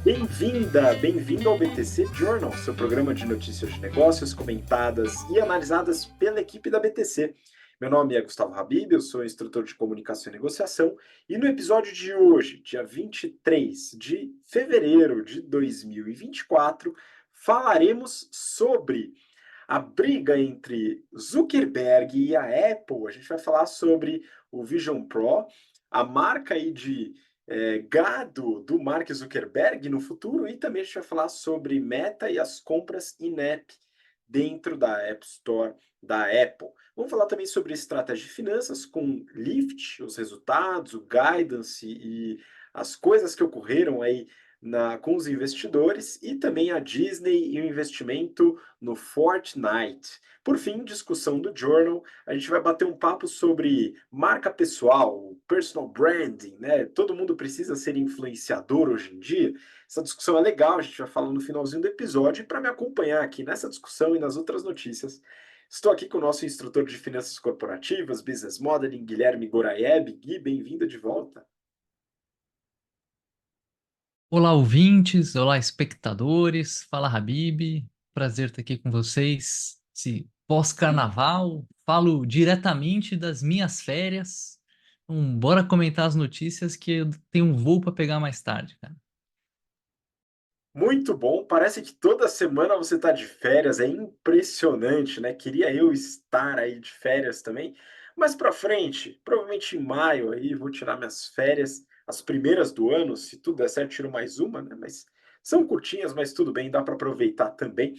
Bem-vinda, bem-vindo ao BTC Journal, seu programa de notícias de negócios comentadas e analisadas pela equipe da BTC. Meu nome é Gustavo Habib, eu sou instrutor de comunicação e negociação, e no episódio de hoje, dia 23 de fevereiro de 2024, falaremos sobre a briga entre Zuckerberg e a Apple. A gente vai falar sobre o Vision Pro, a marca aí de gado do Mark Zuckerberg no futuro, e também a gente vai falar sobre Meta e as compras in-app dentro da App Store da Apple. Vamos falar também sobre estratégia de finanças com Lyft, os resultados, o guidance e as coisas que ocorreram aí com os investidores, e também a Disney e o investimento no Fortnite. Por fim, discussão do Journal, a gente vai bater um papo sobre marca pessoal, personal branding, né? Todo mundo precisa ser influenciador hoje em dia. Essa discussão é legal, a gente vai falar no finalzinho do episódio. E para me acompanhar aqui nessa discussão e nas outras notícias, estou aqui com o nosso instrutor de finanças corporativas, business modeling, Guilherme Goraeb. Gui, bem-vindo de volta. Olá, ouvintes, olá, espectadores. Fala, Habib. Prazer estar aqui com vocês. Esse pós-carnaval, falo diretamente das minhas férias. Então, bora comentar as notícias que eu tenho um voo para pegar mais tarde, cara. Muito bom, parece que toda semana você está de férias, é impressionante, né? Queria eu estar aí de férias também, mas para frente, provavelmente em maio aí, vou tirar minhas férias, as primeiras do ano, se tudo der certo, tiro mais uma, né? Mas são curtinhas, mas tudo bem, dá para aproveitar também.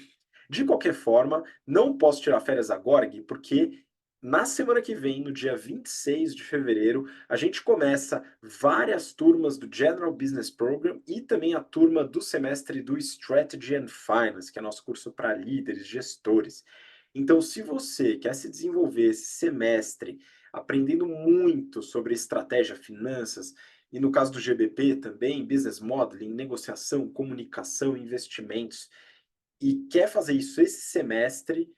De qualquer forma, não posso tirar férias agora, Gui, porque na semana que vem, no dia 26 de fevereiro, a gente começa várias turmas do General Business Program e também a turma do semestre do Strategy and Finance, que é nosso curso para líderes, gestores. Então, se você quer se desenvolver esse semestre aprendendo muito sobre estratégia, finanças, e no caso do GBP também, business modeling, negociação, comunicação, investimentos, e quer fazer isso esse semestre,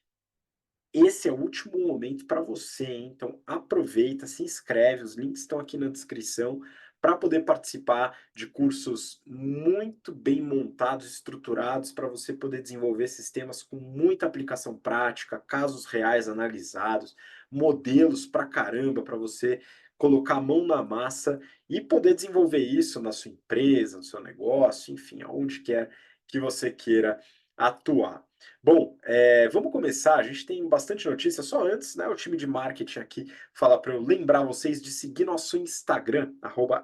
esse é o último momento para você, hein? Então aproveita, se inscreve, os links estão aqui na descrição para poder participar de cursos muito bem montados, estruturados, para você poder desenvolver sistemas com muita aplicação prática, casos reais analisados, modelos para caramba, para você colocar a mão na massa e poder desenvolver isso na sua empresa, no seu negócio, enfim, aonde quer que você queira atuar. Bom, vamos começar. A gente tem bastante notícia. Só antes, né? O time de marketing aqui fala para eu lembrar vocês de seguir nosso Instagram,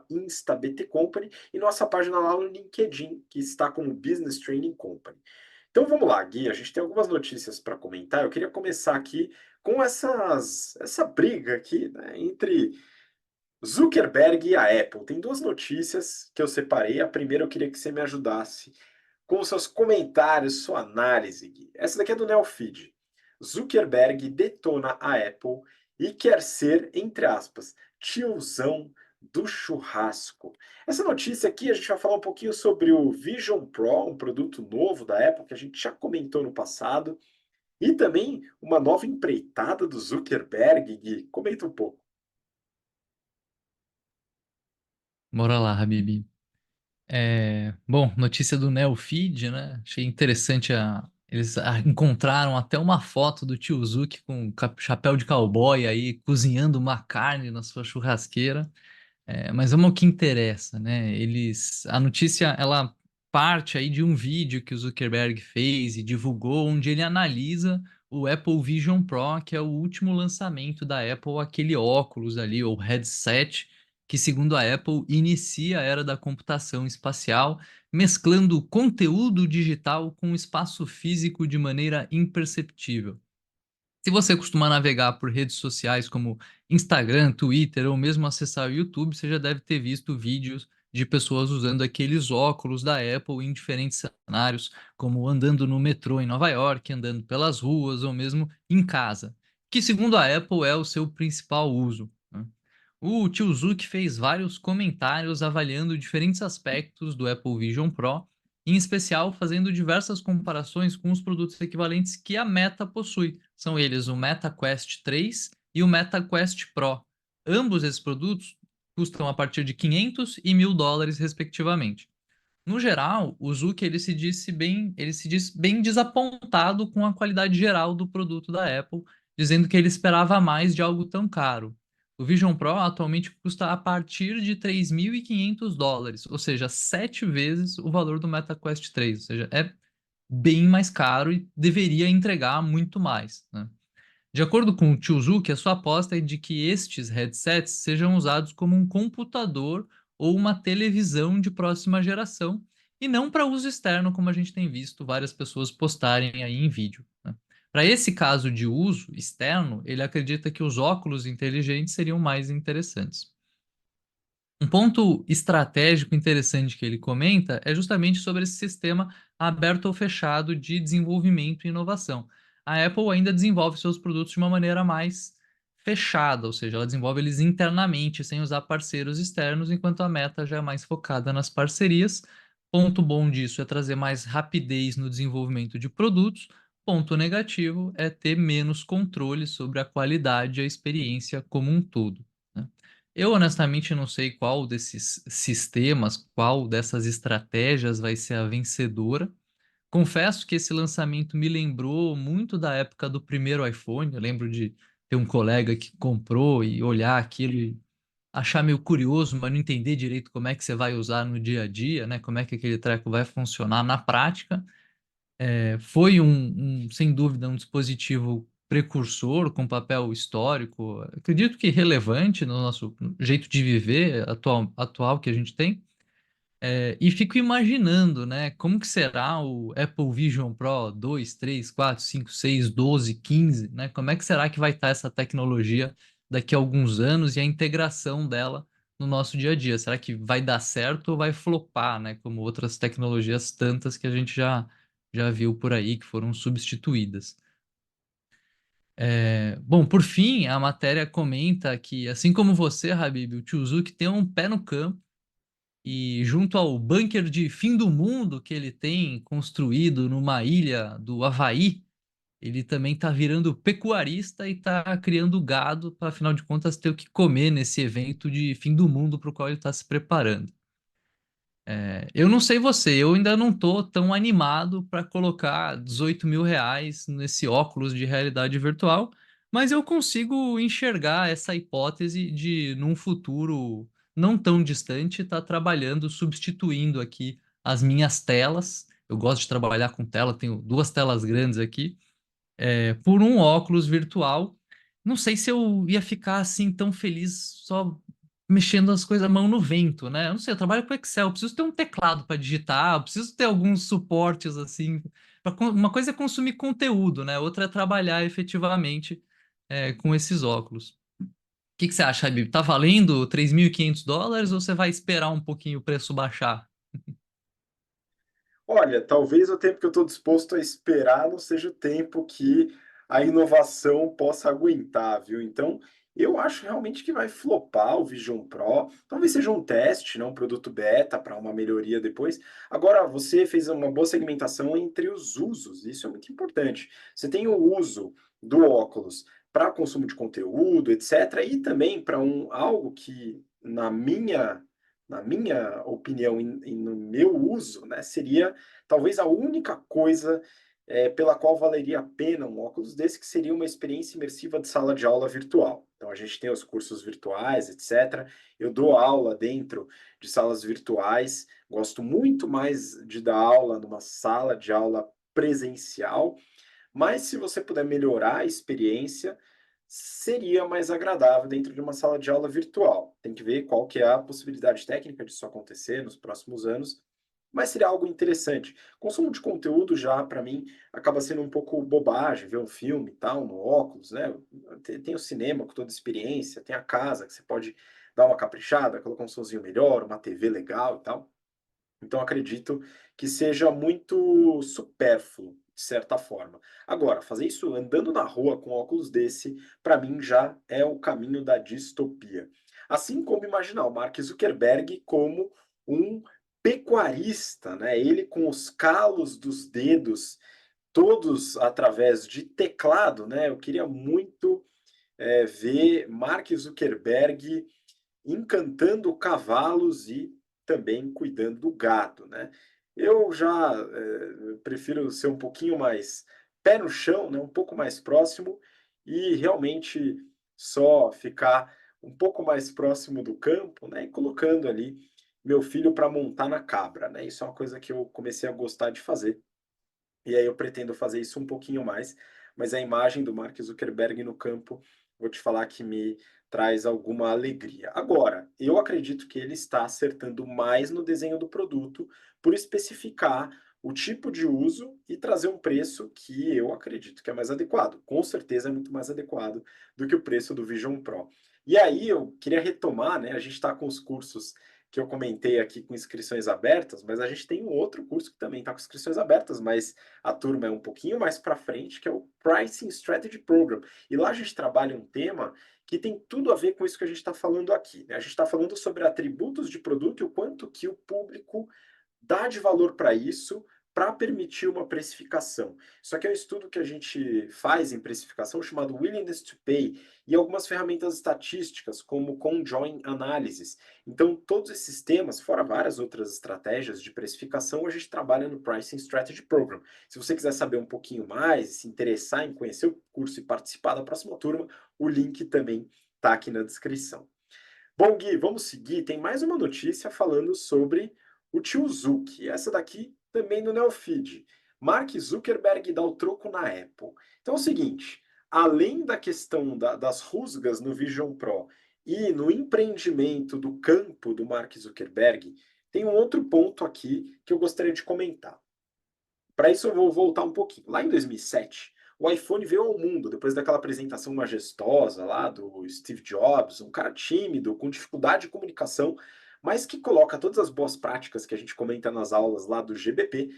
@instabtcompany, e nossa página lá no LinkedIn, que está como Business Training Company. Então vamos lá, Gui. A gente tem algumas notícias para comentar. Eu queria começar aqui com essa briga aqui, né, entre Zuckerberg e a Apple. Tem duas notícias que eu separei. A primeira eu queria que você me ajudasse com seus comentários, sua análise, Gui. Essa daqui é do Neofeed. Zuckerberg detona a Apple e quer ser, entre aspas, tiozão do churrasco. Essa notícia aqui a gente vai falar um pouquinho sobre o Vision Pro, um produto novo da Apple que a gente já comentou no passado, e também uma nova empreitada do Zuckerberg, Gui. Comenta um pouco. Bora lá, Habib. Bom, notícia do Neofeed, né? Achei interessante eles encontraram até uma foto do tio Zuki com chapéu de cowboy aí cozinhando uma carne na sua churrasqueira. Mas vamos ao que interessa, né? A notícia, ela parte aí de um vídeo que o Zuckerberg fez e divulgou, onde ele analisa o Apple Vision Pro, que é o último lançamento da Apple, aquele óculos ali, ou headset, que segundo a Apple inicia a era da computação espacial, mesclando conteúdo digital com espaço físico de maneira imperceptível. Se você costuma navegar por redes sociais como Instagram, Twitter ou mesmo acessar o YouTube, você já deve ter visto vídeos de pessoas usando aqueles óculos da Apple em diferentes cenários, como andando no metrô em Nova York, andando pelas ruas ou mesmo em casa, que segundo a Apple é o seu principal uso, né? O tio Zuck fez vários comentários avaliando diferentes aspectos do Apple Vision Pro, em especial fazendo diversas comparações com os produtos equivalentes que a Meta possui. São eles o Meta Quest 3 e o Meta Quest Pro. Ambos esses produtos custam a partir de 500 e 1.000 dólares, respectivamente. No geral, o Zuck ele se disse bem desapontado com a qualidade geral do produto da Apple, dizendo que ele esperava mais de algo tão caro. O Vision Pro atualmente custa a partir de $3.500, ou seja, 7 vezes o valor do MetaQuest 3, ou seja, é bem mais caro e deveria entregar muito mais, né? De acordo com o Tio Zuki, a sua aposta é de que estes headsets sejam usados como um computador ou uma televisão de próxima geração e não para uso externo, como a gente tem visto várias pessoas postarem aí em vídeo, né? Para esse caso de uso externo, ele acredita que os óculos inteligentes seriam mais interessantes. Um ponto estratégico interessante que ele comenta é justamente sobre esse sistema aberto ou fechado de desenvolvimento e inovação. A Apple ainda desenvolve seus produtos de uma maneira mais fechada, ou seja, ela desenvolve eles internamente, sem usar parceiros externos, enquanto a Meta já é mais focada nas parcerias. Ponto bom disso é trazer mais rapidez no desenvolvimento de produtos. Ponto negativo é ter menos controle sobre a qualidade e a experiência como um todo, né? Eu honestamente não sei qual desses sistemas, qual dessas estratégias vai ser a vencedora. Confesso que esse lançamento me lembrou muito da época do primeiro iPhone. Eu lembro de ter um colega que comprou e olhar aquilo e achar meio curioso, mas não entender direito como é que você vai usar no dia a dia, né? Como é que aquele treco vai funcionar na prática. Foi sem dúvida, um dispositivo precursor com papel histórico, acredito que relevante no nosso jeito de viver atual que a gente tem. E fico imaginando, né, como que será o Apple Vision Pro 2, 3, 4, 5, 6, 12, 15, né? Como é que será que vai estar essa tecnologia daqui a alguns anos e a integração dela no nosso dia a dia? Será que vai dar certo ou vai flopar, né? Como outras tecnologias tantas que a gente já viu por aí que foram substituídas. Bom, por fim, a matéria comenta que, assim como você, Habib, o Tio Zuck tem um pé no campo e junto ao bunker de fim do mundo que ele tem construído numa ilha do Havaí, ele também está virando pecuarista e está criando gado para, afinal de contas, ter o que comer nesse evento de fim do mundo para o qual ele está se preparando. Eu não sei você, eu ainda não tô tão animado para colocar R$ 18.000 nesse óculos de realidade virtual, mas eu consigo enxergar essa hipótese de, num futuro não tão distante, estar trabalhando, substituindo aqui as minhas telas. Eu gosto de trabalhar com tela, tenho duas telas grandes aqui, por um óculos virtual. Não sei se eu ia ficar assim tão feliz só mexendo as coisas a mão no vento, né? Eu não sei, eu trabalho com Excel, eu preciso ter um teclado para digitar, eu preciso ter alguns suportes assim. Uma coisa é consumir conteúdo, né? Outra é trabalhar efetivamente com esses óculos. O que que você acha, Habib? Tá valendo $3.500 ou você vai esperar um pouquinho o preço baixar? Olha, talvez o tempo que eu estou disposto a esperar não seja o tempo que a inovação possa aguentar, viu? Então, eu acho realmente que vai flopar o Vision Pro. Talvez seja um teste, não um produto beta para uma melhoria depois. Agora, você fez uma boa segmentação entre os usos, isso é muito importante. Você tem o uso do óculos para consumo de conteúdo, etc., e também para algo que, na minha opinião e no meu uso, né, seria talvez a única coisa pela qual valeria a pena um óculos desse, que seria uma experiência imersiva de sala de aula virtual. Então, a gente tem os cursos virtuais, etc. Eu dou aula dentro de salas virtuais, gosto muito mais de dar aula numa sala de aula presencial, mas se você puder melhorar a experiência, seria mais agradável dentro de uma sala de aula virtual. Tem que ver qual que é a possibilidade técnica disso acontecer nos próximos anos, mas seria algo interessante. Consumo de conteúdo já, para mim, acaba sendo um pouco bobagem, ver um filme e tal, no óculos, né? Tem o cinema com toda a experiência, tem a casa que você pode dar uma caprichada, colocar um sonzinho melhor, uma TV legal e tal. Então, acredito que seja muito supérfluo, de certa forma. Agora, fazer isso andando na rua com óculos desse, para mim já é o caminho da distopia. Assim como imaginar o Mark Zuckerberg como um pecuarista, né? Ele com os calos dos dedos, todos através de teclado, né? Eu queria muito ver Mark Zuckerberg encantando cavalos e também cuidando do gado, né. Eu já, prefiro ser um pouquinho mais pé no chão, né, um pouco mais próximo e realmente só ficar um pouco mais próximo do campo, né, e colocando ali meu filho para montar na cabra, né. Isso é uma coisa que eu comecei a gostar de fazer. E aí eu pretendo fazer isso um pouquinho mais, mas a imagem do Mark Zuckerberg no campo, vou te falar que me traz alguma alegria. Agora, eu acredito que ele está acertando mais no desenho do produto, por especificar o tipo de uso e trazer um preço que eu acredito que é mais adequado. Com certeza é muito mais adequado do que o preço do Vision Pro. E aí eu queria retomar, né? A gente está com os cursos que eu comentei aqui com inscrições abertas, mas a gente tem um outro curso que também está com inscrições abertas, mas a turma é um pouquinho mais para frente, que é o Pricing Strategy Program. E lá a gente trabalha um tema que tem tudo a ver com isso que a gente está falando aqui, né? A gente está falando sobre atributos de produto e o quanto que o público dá de valor para isso, para permitir uma precificação. Isso aqui é um estudo que a gente faz em precificação chamado Willingness to Pay e algumas ferramentas estatísticas, como Conjoin Analysis. Então, todos esses temas, fora várias outras estratégias de precificação, a gente trabalha no Pricing Strategy Program. Se você quiser saber um pouquinho mais, se interessar em conhecer o curso e participar da próxima turma, o link também está aqui na descrição. Bom, Gui, vamos seguir. Tem mais uma notícia falando sobre o tio Zuck. Essa daqui também no Neofeed. Mark Zuckerberg dá o troco na Apple. Então é o seguinte, além da questão das rusgas no Vision Pro e no empreendimento do campo do Mark Zuckerberg, tem um outro ponto aqui que eu gostaria de comentar. Para isso eu vou voltar um pouquinho. Lá em 2007, o iPhone veio ao mundo depois daquela apresentação majestosa lá do Steve Jobs, um cara tímido, com dificuldade de comunicação, mas que coloca todas as boas práticas que a gente comenta nas aulas lá do GBP,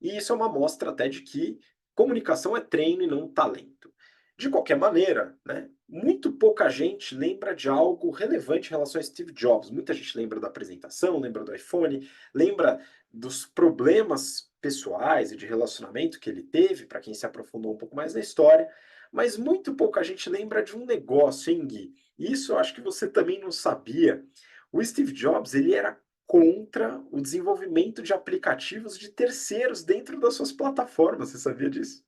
e isso é uma mostra até de que comunicação é treino e não talento. De qualquer maneira, né, muito pouca gente lembra de algo relevante em relação a Steve Jobs. Muita gente lembra da apresentação, lembra do iPhone, lembra dos problemas pessoais e de relacionamento que ele teve, para quem se aprofundou um pouco mais na história, mas muito pouca gente lembra de um negócio, hein, Gui? Isso eu acho que você também não sabia. O Steve Jobs, ele era contra o desenvolvimento de aplicativos de terceiros dentro das suas plataformas. Você sabia disso?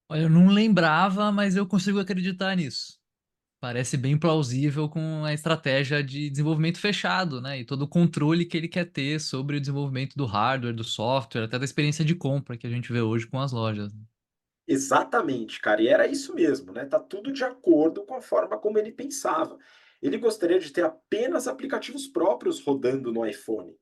Olha, eu não lembrava, mas eu consigo acreditar nisso. Parece bem plausível com a estratégia de desenvolvimento fechado, né? E todo o controle que ele quer ter sobre o desenvolvimento do hardware, do software, até da experiência de compra que a gente vê hoje com as lojas. Exatamente, cara, e era isso mesmo, né? Tá tudo de acordo com a forma como ele pensava. Ele gostaria de ter apenas aplicativos próprios rodando no iPhone.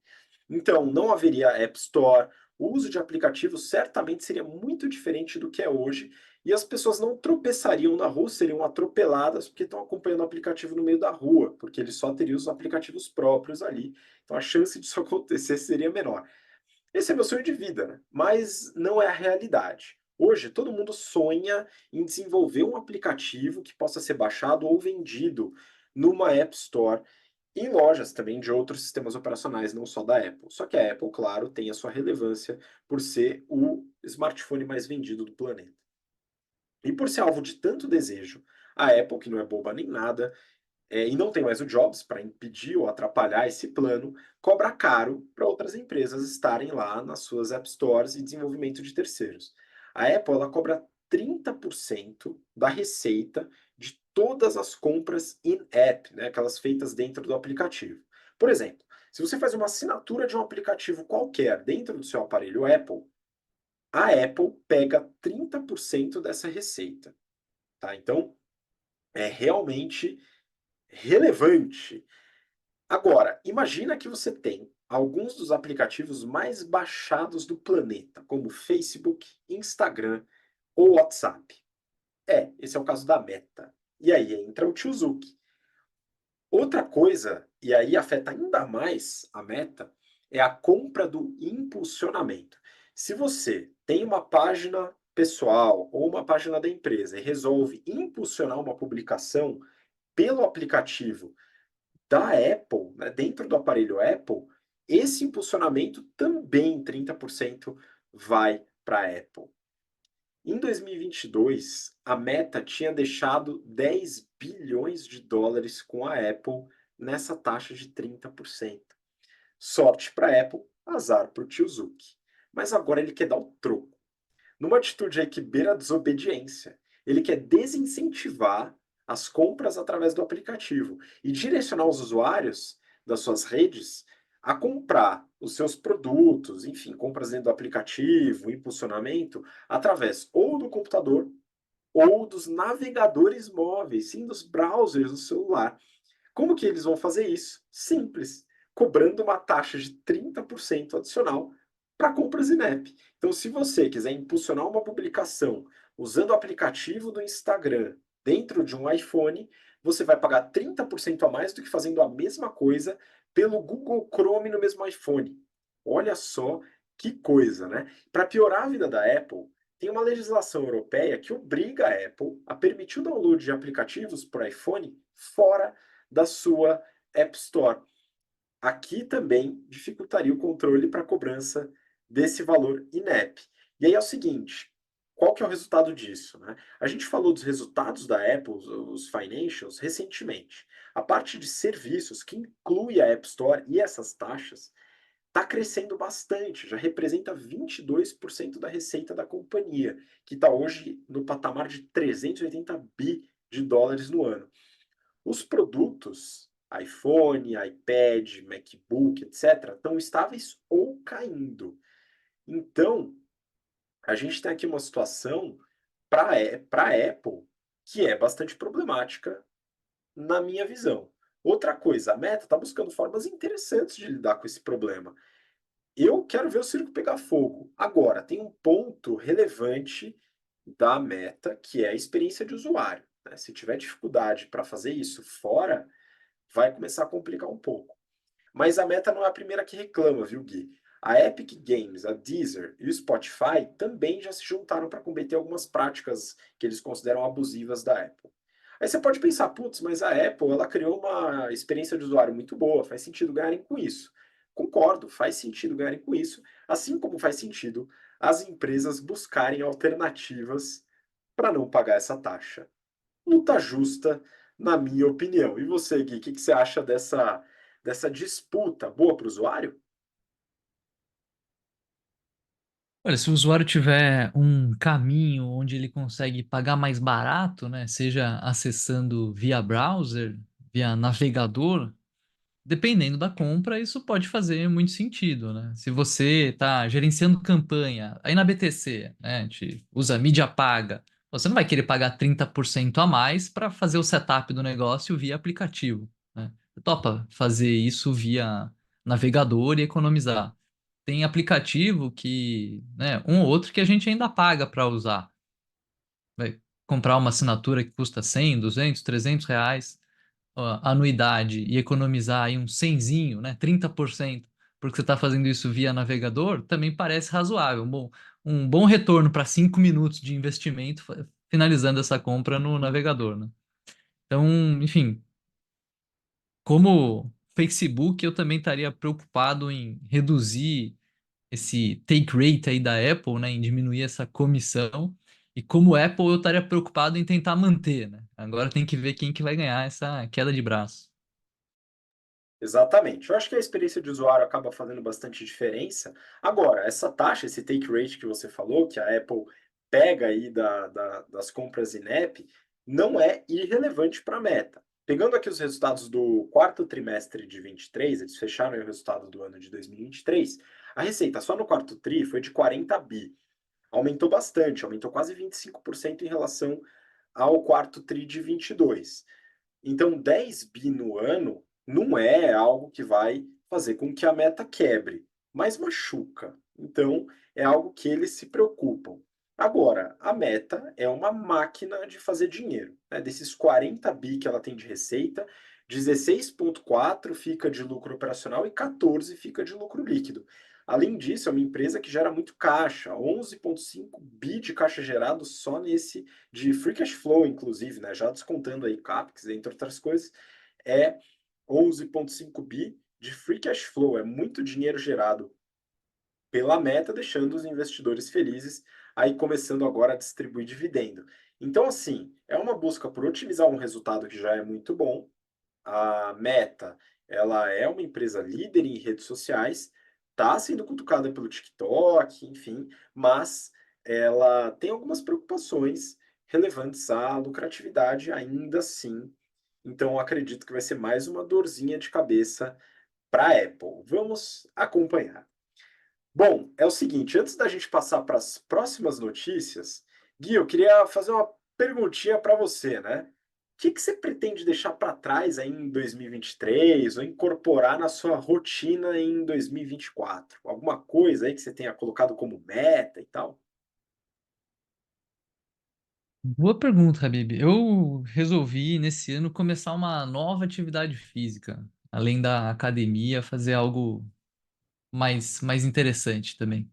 Então, não haveria App Store, o uso de aplicativos certamente seria muito diferente do que é hoje, e as pessoas não tropeçariam na rua, seriam atropeladas porque estão acompanhando o aplicativo no meio da rua, porque ele só teria os aplicativos próprios ali. Então a chance disso acontecer seria menor. Esse é meu sonho de vida, né? Mas não é a realidade. Hoje, todo mundo sonha em desenvolver um aplicativo que possa ser baixado ou vendido numa App Store, e em lojas também de outros sistemas operacionais, não só da Apple. Só que a Apple, claro, tem a sua relevância por ser o smartphone mais vendido do planeta. E por ser alvo de tanto desejo, a Apple, que não é boba nem nada, e não tem mais o Jobs para impedir ou atrapalhar esse plano, cobra caro para outras empresas estarem lá nas suas App Stores e desenvolvimento de terceiros. A Apple ela cobra 30% da receita de todas as compras in-app, né, aquelas feitas dentro do aplicativo. Por exemplo, se você faz uma assinatura de um aplicativo qualquer dentro do seu aparelho Apple, a Apple pega 30% dessa receita. Tá? Então, é realmente relevante. Agora, imagina que você tem alguns dos aplicativos mais baixados do planeta, como Facebook, Instagram ou WhatsApp. Esse é o caso da Meta. E aí entra o tio Zuck. Outra coisa, e aí afeta ainda mais a Meta, é a compra do impulsionamento. Se você tem uma página pessoal ou uma página da empresa e resolve impulsionar uma publicação pelo aplicativo da Apple, né, dentro do aparelho Apple, esse impulsionamento também 30% vai para a Apple. Em 2022, a Meta tinha deixado 10 bilhões de dólares com a Apple nessa taxa de 30%. Sorte para a Apple, azar para o tio Zuck. Mas agora ele quer dar o troco. Numa atitude aí que beira a desobediência, ele quer desincentivar as compras através do aplicativo e direcionar os usuários das suas redes a comprar os seus produtos, enfim, compras dentro do aplicativo, impulsionamento, através ou do computador ou dos navegadores móveis, sim, dos browsers do celular. Como que eles vão fazer isso? Simples, cobrando uma taxa de 30% adicional para compras in-app. Então, se você quiser impulsionar uma publicação usando o aplicativo do Instagram dentro de um iPhone, você vai pagar 30% a mais do que fazendo a mesma coisa pelo Google Chrome no mesmo iPhone. Olha só que coisa, né? Para piorar a vida da Apple, tem uma legislação europeia que obriga a Apple a permitir o download de aplicativos para iPhone fora da sua App Store. Aqui também dificultaria o controle para a cobrança desse valor in-app. E aí é o seguinte, qual que é o resultado disso, né? A gente falou dos resultados da Apple, os financials, recentemente. A parte de serviços, que inclui a App Store e essas taxas, está crescendo bastante, já representa 22% da receita da companhia, que está hoje no patamar de 380 bi de dólares no ano. Os produtos, iPhone, iPad, MacBook, etc., estão estáveis ou caindo. Então, a gente tem aqui uma situação para a Apple que é bastante problemática, na minha visão. Outra coisa, a Meta está buscando formas interessantes de lidar com esse problema. Eu quero ver o circo pegar fogo. Agora, tem um ponto relevante da Meta, que é a experiência de usuário, né? Se tiver dificuldade para fazer isso fora, vai começar a complicar um pouco. Mas a Meta não é a primeira que reclama, viu, Gui? A Epic Games, a Deezer e o Spotify também já se juntaram para combater algumas práticas que eles consideram abusivas da Apple. Aí você pode pensar, putz, mas a Apple ela criou uma experiência de usuário muito boa, faz sentido ganharem com isso. Concordo, faz sentido ganharem com isso, assim como faz sentido as empresas buscarem alternativas para não pagar essa taxa. Luta justa, na minha opinião. E você, Gui, o que você acha dessa disputa? Boa para o usuário? Olha, se o usuário tiver um caminho onde ele consegue pagar mais barato, né, seja acessando via browser, via navegador, dependendo da compra, isso pode fazer muito sentido, né? Se você está gerenciando campanha, aí na BTC, né, a gente usa mídia paga, você não vai querer pagar 30% a mais para fazer o setup do negócio via aplicativo, né? Você topa fazer isso via navegador e economizar. Tem aplicativo que, né, um ou outro que a gente ainda paga para usar. Vai comprar uma assinatura que custa 100, 200, R$ 300 anuidade e economizar aí um cenzinho, né, 30%, porque você está fazendo isso via navegador, também parece razoável. Um bom retorno para 5 minutos de investimento finalizando essa compra no navegador, né? Então, enfim, como Facebook, eu também estaria preocupado em reduzir esse take rate aí da Apple, né, em diminuir essa comissão. E como Apple, eu estaria preocupado em tentar manter, né? Agora tem que ver quem que vai ganhar essa queda de braço. Exatamente. Eu acho que a experiência de usuário acaba fazendo bastante diferença. Agora, essa taxa, esse take rate que você falou, que a Apple pega aí das compras in-app, não é irrelevante para a Meta. Pegando aqui os resultados do quarto trimestre de 23, eles fecharam aí o resultado do ano de 2023, a receita só no quarto tri foi de 40 bi. Aumentou bastante, aumentou quase 25% em relação ao quarto tri de 22. Então, 10 bi no ano não é algo que vai fazer com que a meta quebre, mas machuca. Então, é algo que eles se preocupam. Agora, a Meta é uma máquina de fazer dinheiro, né? Desses 40 bi que ela tem de receita, 16,4 fica de lucro operacional e 14 fica de lucro líquido. Além disso, é uma empresa que gera muito caixa, 11,5 bi de caixa gerado só nesse de free cash flow, inclusive, né? Já descontando aí CAPEX, entre outras coisas, é 11,5 bi de free cash flow. É muito dinheiro gerado pela Meta, deixando os investidores felizes, aí começando agora a distribuir dividendo. Então, assim, é uma busca por otimizar um resultado que já é muito bom, a Meta, ela é uma empresa líder em redes sociais, está sendo cutucada pelo TikTok, enfim, mas ela tem algumas preocupações relevantes à lucratividade ainda assim. Então, eu acredito que vai ser mais uma dorzinha de cabeça para a Apple. Vamos acompanhar. Bom, é o seguinte, antes da gente passar para as próximas notícias, Gui, eu queria fazer uma perguntinha para você, né? O que que você pretende deixar para trás aí em 2023 ou incorporar na sua rotina em 2024? Alguma coisa aí que você tenha colocado como meta e tal? Boa pergunta, Habib. Eu resolvi nesse ano começar uma nova atividade física, além da academia, fazer algo mais interessante também.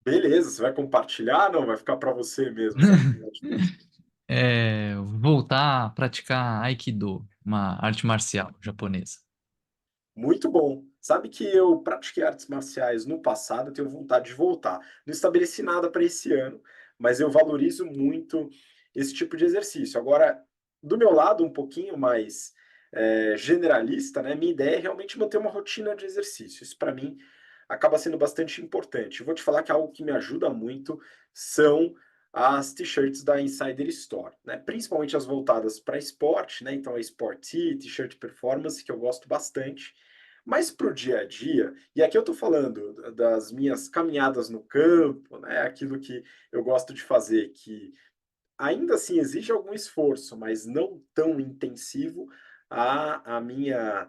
Beleza, você vai compartilhar? Não, vai ficar para você mesmo essa atividade física. Voltar a praticar Aikido, uma arte marcial japonesa. Muito bom. Sabe que eu pratiquei artes marciais no passado, eu tenho vontade de voltar. Não estabeleci nada para esse ano, mas eu valorizo muito esse tipo de exercício. Agora, do meu lado, um pouquinho mais generalista, né? Minha ideia é realmente manter uma rotina de exercício. Isso para mim acaba sendo bastante importante. Eu vou te falar que algo que me ajuda muito são as t-shirts da Insider Store, né? Principalmente as voltadas para esporte, né? Então a Sport Tee, t-shirt performance, que eu gosto bastante. Mas para o dia a dia, e aqui eu estou falando das minhas caminhadas no campo, né? Aquilo que eu gosto de fazer, que ainda assim exige algum esforço, mas não tão intensivo. A minha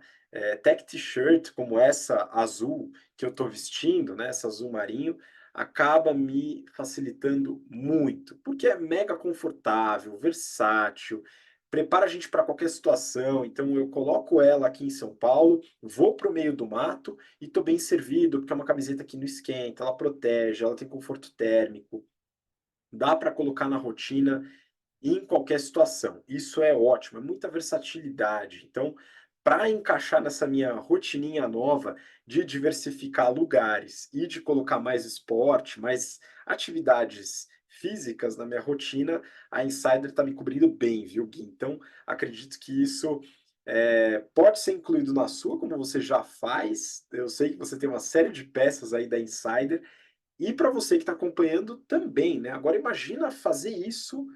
tech t-shirt, como essa azul que eu estou vestindo, né, essa azul marinho, acaba me facilitando muito, porque é mega confortável, versátil, prepara a gente para qualquer situação. Então eu coloco ela aqui em São Paulo, vou para o meio do mato e estou bem servido, porque é uma camiseta que não esquenta, ela protege, ela tem conforto térmico, dá para colocar na rotina em qualquer situação. Isso é ótimo, é muita versatilidade. Então, para encaixar nessa minha rotininha nova de diversificar lugares e de colocar mais esporte, mais atividades físicas na minha rotina, a Insider está me cobrindo bem, viu, Gui? Então, acredito que isso pode ser incluído na sua, como você já faz. Eu sei que você tem uma série de peças aí da Insider. E para você que está acompanhando também, né? Agora imagina fazer isso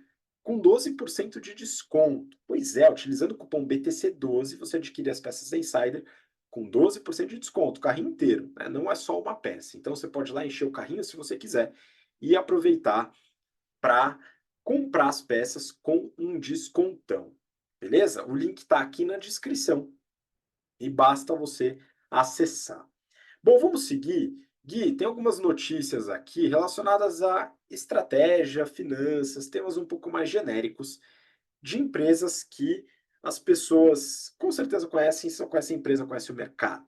com 12% de desconto. Pois é, utilizando o cupom BTC12, você adquire as peças da Insider com 12% de desconto, o carrinho inteiro, né? Não é só uma peça. Então você pode ir lá encher o carrinho se você quiser e aproveitar para comprar as peças com um descontão. Beleza? O link está aqui na descrição e basta você acessar. Bom, vamos seguir. Gui, tem algumas notícias aqui relacionadas à estratégia, finanças, temas um pouco mais genéricos de empresas que as pessoas com certeza conhecem, só conhecem a empresa, conhecem o mercado.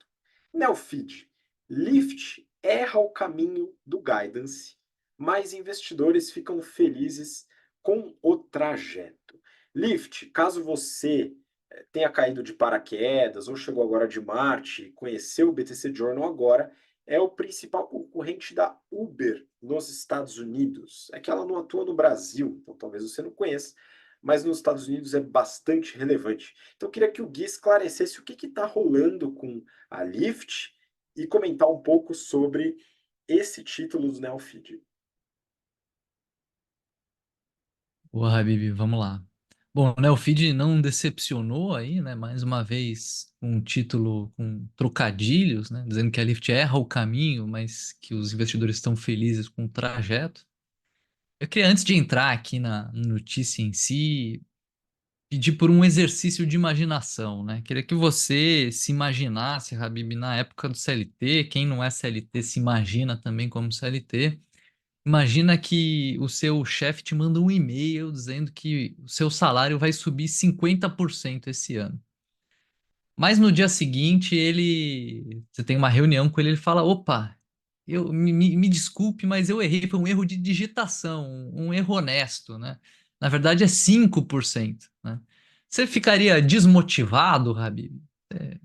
Neofeed, Lyft erra o caminho do guidance, mas investidores ficam felizes com o trajeto. Lyft, caso você tenha caído de paraquedas ou chegou agora de Marte, conheceu o BTC Journal agora, é o principal concorrente da Uber nos Estados Unidos. É que ela não atua no Brasil, então talvez você não conheça, mas nos Estados Unidos é bastante relevante. Então eu queria que o Gui esclarecesse o que está rolando com a Lyft e comentar um pouco sobre esse título do Neofeed. Boa, Habib, vamos lá. Bom, né, o feed não decepcionou aí, né? Mais uma vez, um título com trocadilhos, né? Dizendo que a Lyft erra o caminho, mas que os investidores estão felizes com o trajeto. Eu queria, antes de entrar aqui na notícia em si, pedir por um exercício de imaginação, né? Queria que você se imaginasse, Habib, na época do CLT. Quem não é CLT se imagina também como CLT. Imagina que o seu chefe te manda um e-mail dizendo que o seu salário vai subir 50% esse ano. Mas no dia seguinte, você tem uma reunião com ele, ele fala: opa, me desculpe, mas eu errei, foi um erro de digitação, um erro honesto, né? Na verdade é 5%, né? Você ficaria desmotivado, Habib? É,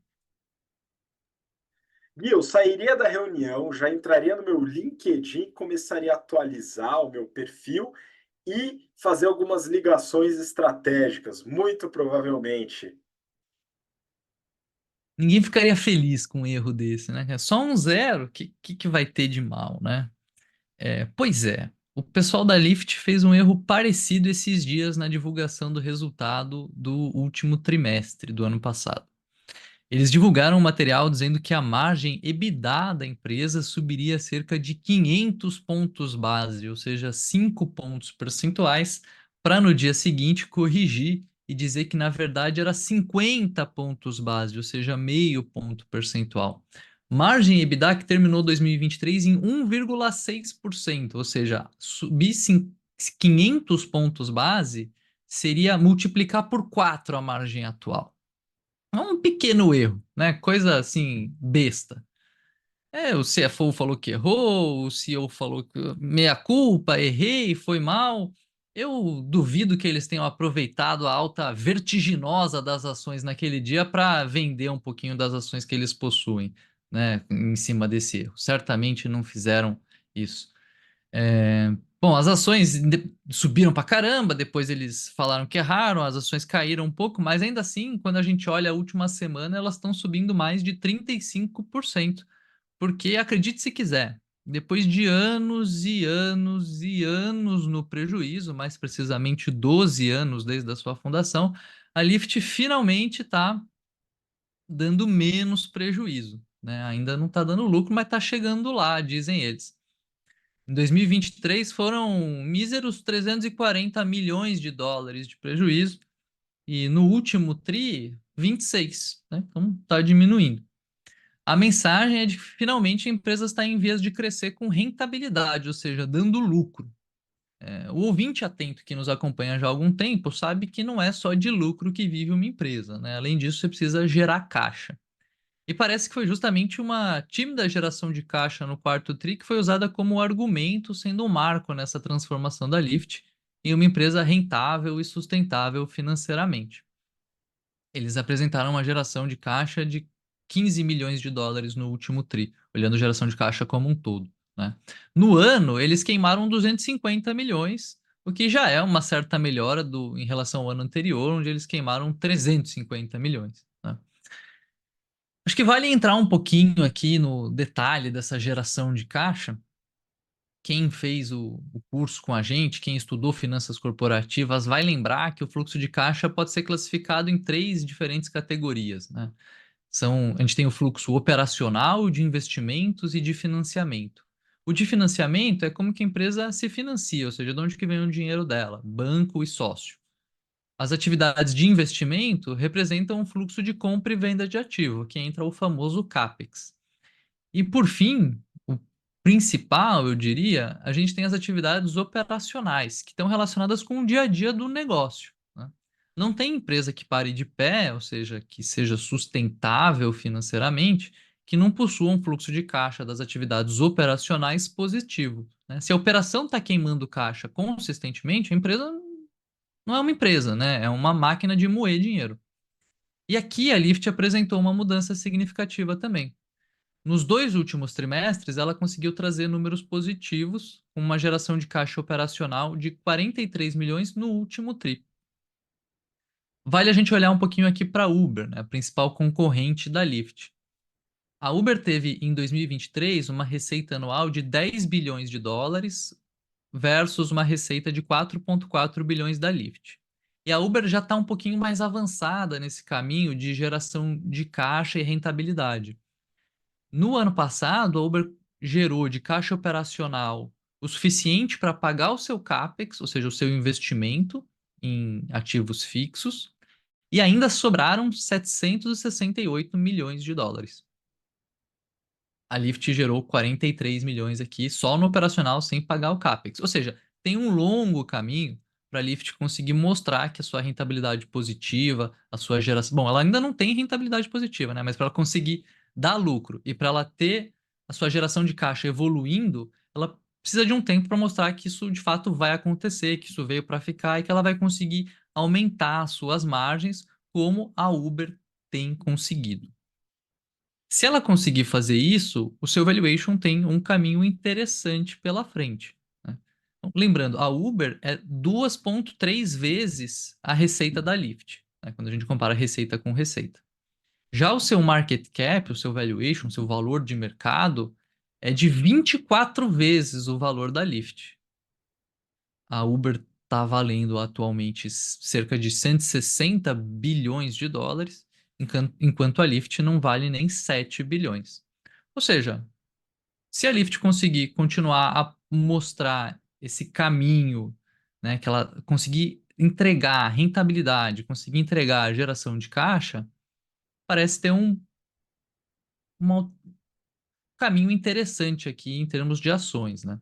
Gui, eu sairia da reunião, já entraria no meu LinkedIn, começaria a atualizar o meu perfil e fazer algumas ligações estratégicas, muito provavelmente. Ninguém ficaria feliz com um erro desse, né? É só um zero, que vai ter de mal, né? Pois é, o pessoal da Lyft fez um erro parecido esses dias na divulgação do resultado do último trimestre do ano passado. Eles divulgaram um material dizendo que a margem EBITDA da empresa subiria cerca de 500 pontos base, ou seja, 5 pontos percentuais, para no dia seguinte corrigir e dizer que na verdade era 50 pontos base, ou seja, meio ponto percentual. Margem EBITDA que terminou 2023 em 1,6%, ou seja, subir 500 pontos base seria multiplicar por 4 a margem atual. É um pequeno erro, né? Coisa assim, besta. O CFO falou que errou, o CEO falou que meia culpa, errei, foi mal. Eu duvido que eles tenham aproveitado a alta vertiginosa das ações naquele dia para vender um pouquinho das ações que eles possuem, né? Em cima desse erro. Certamente não fizeram isso. Bom, as ações subiram pra caramba, depois eles falaram que erraram, as ações caíram um pouco, mas ainda assim, quando a gente olha a última semana, elas estão subindo mais de 35%, porque acredite se quiser, depois de anos e anos e anos no prejuízo, mais precisamente 12 anos desde a sua fundação, a Lyft finalmente está dando menos prejuízo, né? Ainda não está dando lucro, mas está chegando lá, dizem eles. Em 2023 foram míseros 340 milhões de dólares de prejuízo e no último tri, 26, né? Então está diminuindo. A mensagem é de que finalmente a empresa está em vias de crescer com rentabilidade, ou seja, dando lucro. O ouvinte atento que nos acompanha já há algum tempo sabe que não é só de lucro que vive uma empresa, né? Além disso, você precisa gerar caixa. E parece que foi justamente uma tímida geração de caixa no quarto TRI que foi usada como argumento, sendo um marco nessa transformação da Lyft em uma empresa rentável e sustentável financeiramente. Eles apresentaram uma geração de caixa de 15 milhões de dólares no último TRI, olhando geração de caixa como um todo, né? No ano, eles queimaram 250 milhões, o que já é uma certa melhora em relação ao ano anterior, onde eles queimaram 350 milhões, né? Acho que vale entrar um pouquinho aqui no detalhe dessa geração de caixa. Quem fez o curso com a gente, quem estudou finanças corporativas, vai lembrar que o fluxo de caixa pode ser classificado em três diferentes categorias, né? A gente tem o fluxo operacional, de investimentos e de financiamento. O de financiamento é como que a empresa se financia, ou seja, de onde que vem o dinheiro dela, banco e sócio. As atividades de investimento representam um fluxo de compra e venda de ativo, que entra o famoso CAPEX. E por fim, o principal, eu diria, a gente tem as atividades operacionais, que estão relacionadas com o dia a dia do negócio, né? Não tem empresa que pare de pé, ou seja, que seja sustentável financeiramente, que não possua um fluxo de caixa das atividades operacionais positivo, né? Se a operação está queimando caixa consistentemente, a empresa não é uma empresa, né? É uma máquina de moer dinheiro. E aqui a Lyft apresentou uma mudança significativa também. Nos dois últimos trimestres, ela conseguiu trazer números positivos, com uma geração de caixa operacional de 43 milhões no último tri. Vale a gente olhar um pouquinho aqui para a Uber, né, a principal concorrente da Lyft. A Uber teve em 2023 uma receita anual de 10 bilhões de dólares versus uma receita de 4,4 bilhões da Lyft. E a Uber já está um pouquinho mais avançada nesse caminho de geração de caixa e rentabilidade. No ano passado, a Uber gerou de caixa operacional o suficiente para pagar o seu CAPEX, ou seja, o seu investimento em ativos fixos, e ainda sobraram 768 milhões de dólares. A Lyft gerou 43 milhões aqui só no operacional sem pagar o CAPEX. Ou seja, tem um longo caminho para a Lyft conseguir mostrar que a sua rentabilidade positiva, a sua geração. Bom, ela ainda não tem rentabilidade positiva, né? Mas para ela conseguir dar lucro e para ela ter a sua geração de caixa evoluindo, ela precisa de um tempo para mostrar que isso de fato vai acontecer, que isso veio para ficar e que ela vai conseguir aumentar as suas margens, como a Uber tem conseguido. Se ela conseguir fazer isso, o seu valuation tem um caminho interessante pela frente, né? lembrando, a Uber é 2,3 vezes a receita da Lyft, né, quando a gente compara receita com receita. Já o seu market cap, o seu valuation, o seu valor de mercado, é de 24 vezes o valor da Lyft. A Uber está valendo atualmente cerca de 160 bilhões de dólares, enquanto a Lyft não vale nem 7 bilhões. Ou seja, se a Lyft conseguir continuar a mostrar esse caminho, né, que ela conseguir entregar rentabilidade, conseguir entregar geração de caixa, parece ter um caminho interessante aqui em termos de ações, né?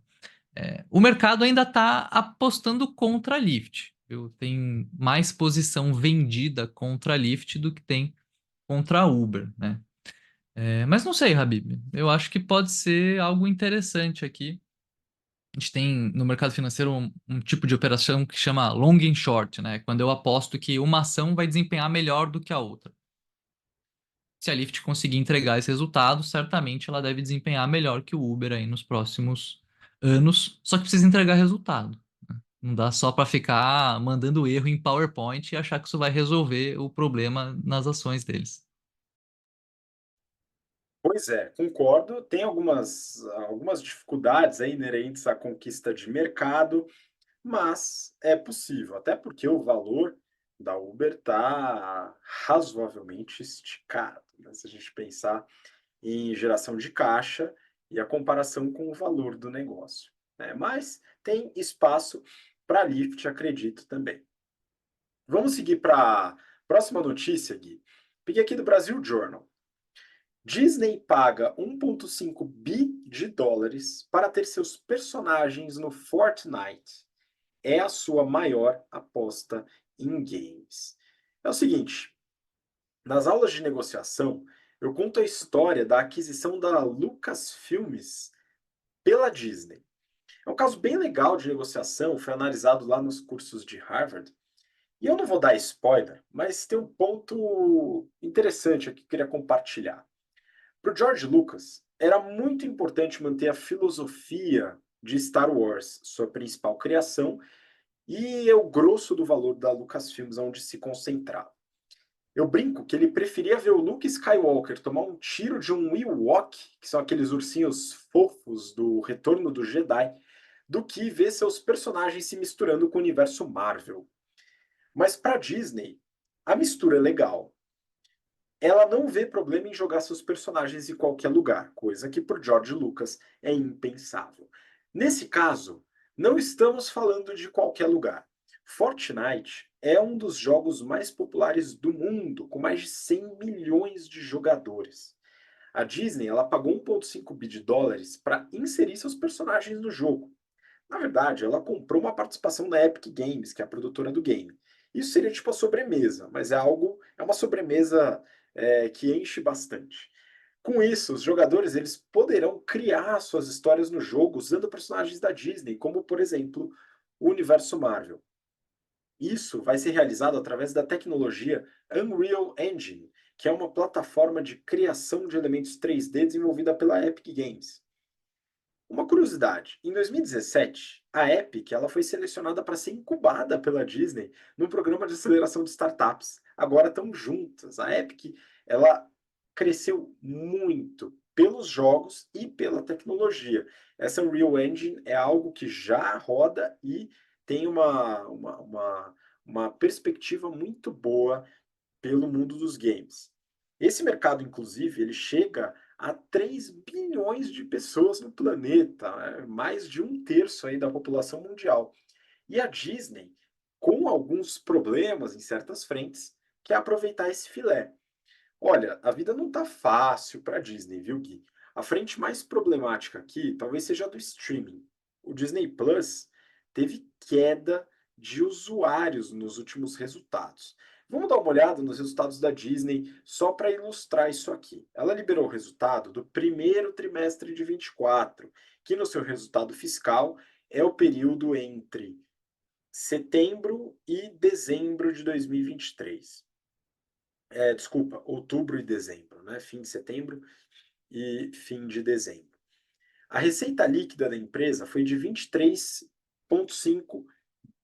O mercado ainda está apostando contra a Lyft. Tem mais posição vendida contra a Lyft do que tem contra a Uber, né? Mas não sei, Habib. Eu acho que pode ser algo interessante aqui. A gente tem no mercado financeiro um tipo de operação que chama long and short, né? Quando eu aposto que uma ação vai desempenhar melhor do que a outra. Se a Lyft conseguir entregar esse resultado, certamente ela deve desempenhar melhor que o Uber aí nos próximos anos, só que precisa entregar resultado. Não dá só para ficar mandando erro em PowerPoint e achar que isso vai resolver o problema nas ações deles. Pois é, concordo. Tem algumas dificuldades aí inerentes à conquista de mercado, mas é possível, até porque o valor da Uber está razoavelmente esticado, né? Se a gente pensar em geração de caixa e a comparação com o valor do negócio, né? Mas tem espaço para Lyft, acredito também. Vamos seguir para a próxima notícia, Gui. Peguei aqui do Brasil Journal. Disney paga 1,5 bi de dólares para ter seus personagens no Fortnite. É a sua maior aposta em games. É o seguinte, nas aulas de negociação, eu conto a história da aquisição da Lucasfilmes pela Disney. É um caso bem legal de negociação, foi analisado lá nos cursos de Harvard. E eu não vou dar spoiler, mas tem um ponto interessante aqui que eu queria compartilhar. Para o George Lucas, era muito importante manter a filosofia de Star Wars, sua principal criação, e é o grosso do valor da Lucasfilms onde se concentrava. Eu brinco que ele preferia ver o Luke Skywalker tomar um tiro de um Ewok, que são aqueles ursinhos fofos do Retorno do Jedi, do que ver seus personagens se misturando com o universo Marvel. Mas para a Disney, a mistura é legal. Ela não vê problema em jogar seus personagens em qualquer lugar, coisa que por George Lucas é impensável. Nesse caso, não estamos falando de qualquer lugar. Fortnite é um dos jogos mais populares do mundo, com mais de 100 milhões de jogadores. A Disney ela pagou 1,5 bi de dólares para inserir seus personagens no jogo. Na verdade, ela comprou uma participação na Epic Games, que é a produtora do game. Isso seria tipo a sobremesa, mas é uma sobremesa que enche bastante. Com isso, os jogadores eles poderão criar suas histórias no jogo usando personagens da Disney, como por exemplo o universo Marvel. Isso vai ser realizado através da tecnologia Unreal Engine, que é uma plataforma de criação de elementos 3D desenvolvida pela Epic Games. Uma curiosidade, em 2017, a Epic ela foi selecionada para ser incubada pela Disney num programa de aceleração de startups. Agora estão juntas. A Epic ela cresceu muito pelos jogos e pela tecnologia. Essa Unreal Engine é algo que já roda e tem uma perspectiva muito boa pelo mundo dos games. Esse mercado, inclusive, ele chega a 3 bilhões de pessoas no planeta, mais de um terço aí da população mundial. E a Disney, com alguns problemas em certas frentes, quer aproveitar esse filé. Olha, a vida não está fácil para a Disney, viu, Gui? A frente mais problemática aqui talvez seja a do streaming. O Disney Plus teve queda de usuários nos últimos resultados. Vamos dar uma olhada nos resultados da Disney só para ilustrar isso aqui. Ela liberou o resultado do primeiro trimestre de 24, que no seu resultado fiscal é o período entre setembro e dezembro de 2023. Desculpa, outubro e dezembro, né? Fim de setembro e fim de dezembro. A receita líquida da empresa foi de 23 2,5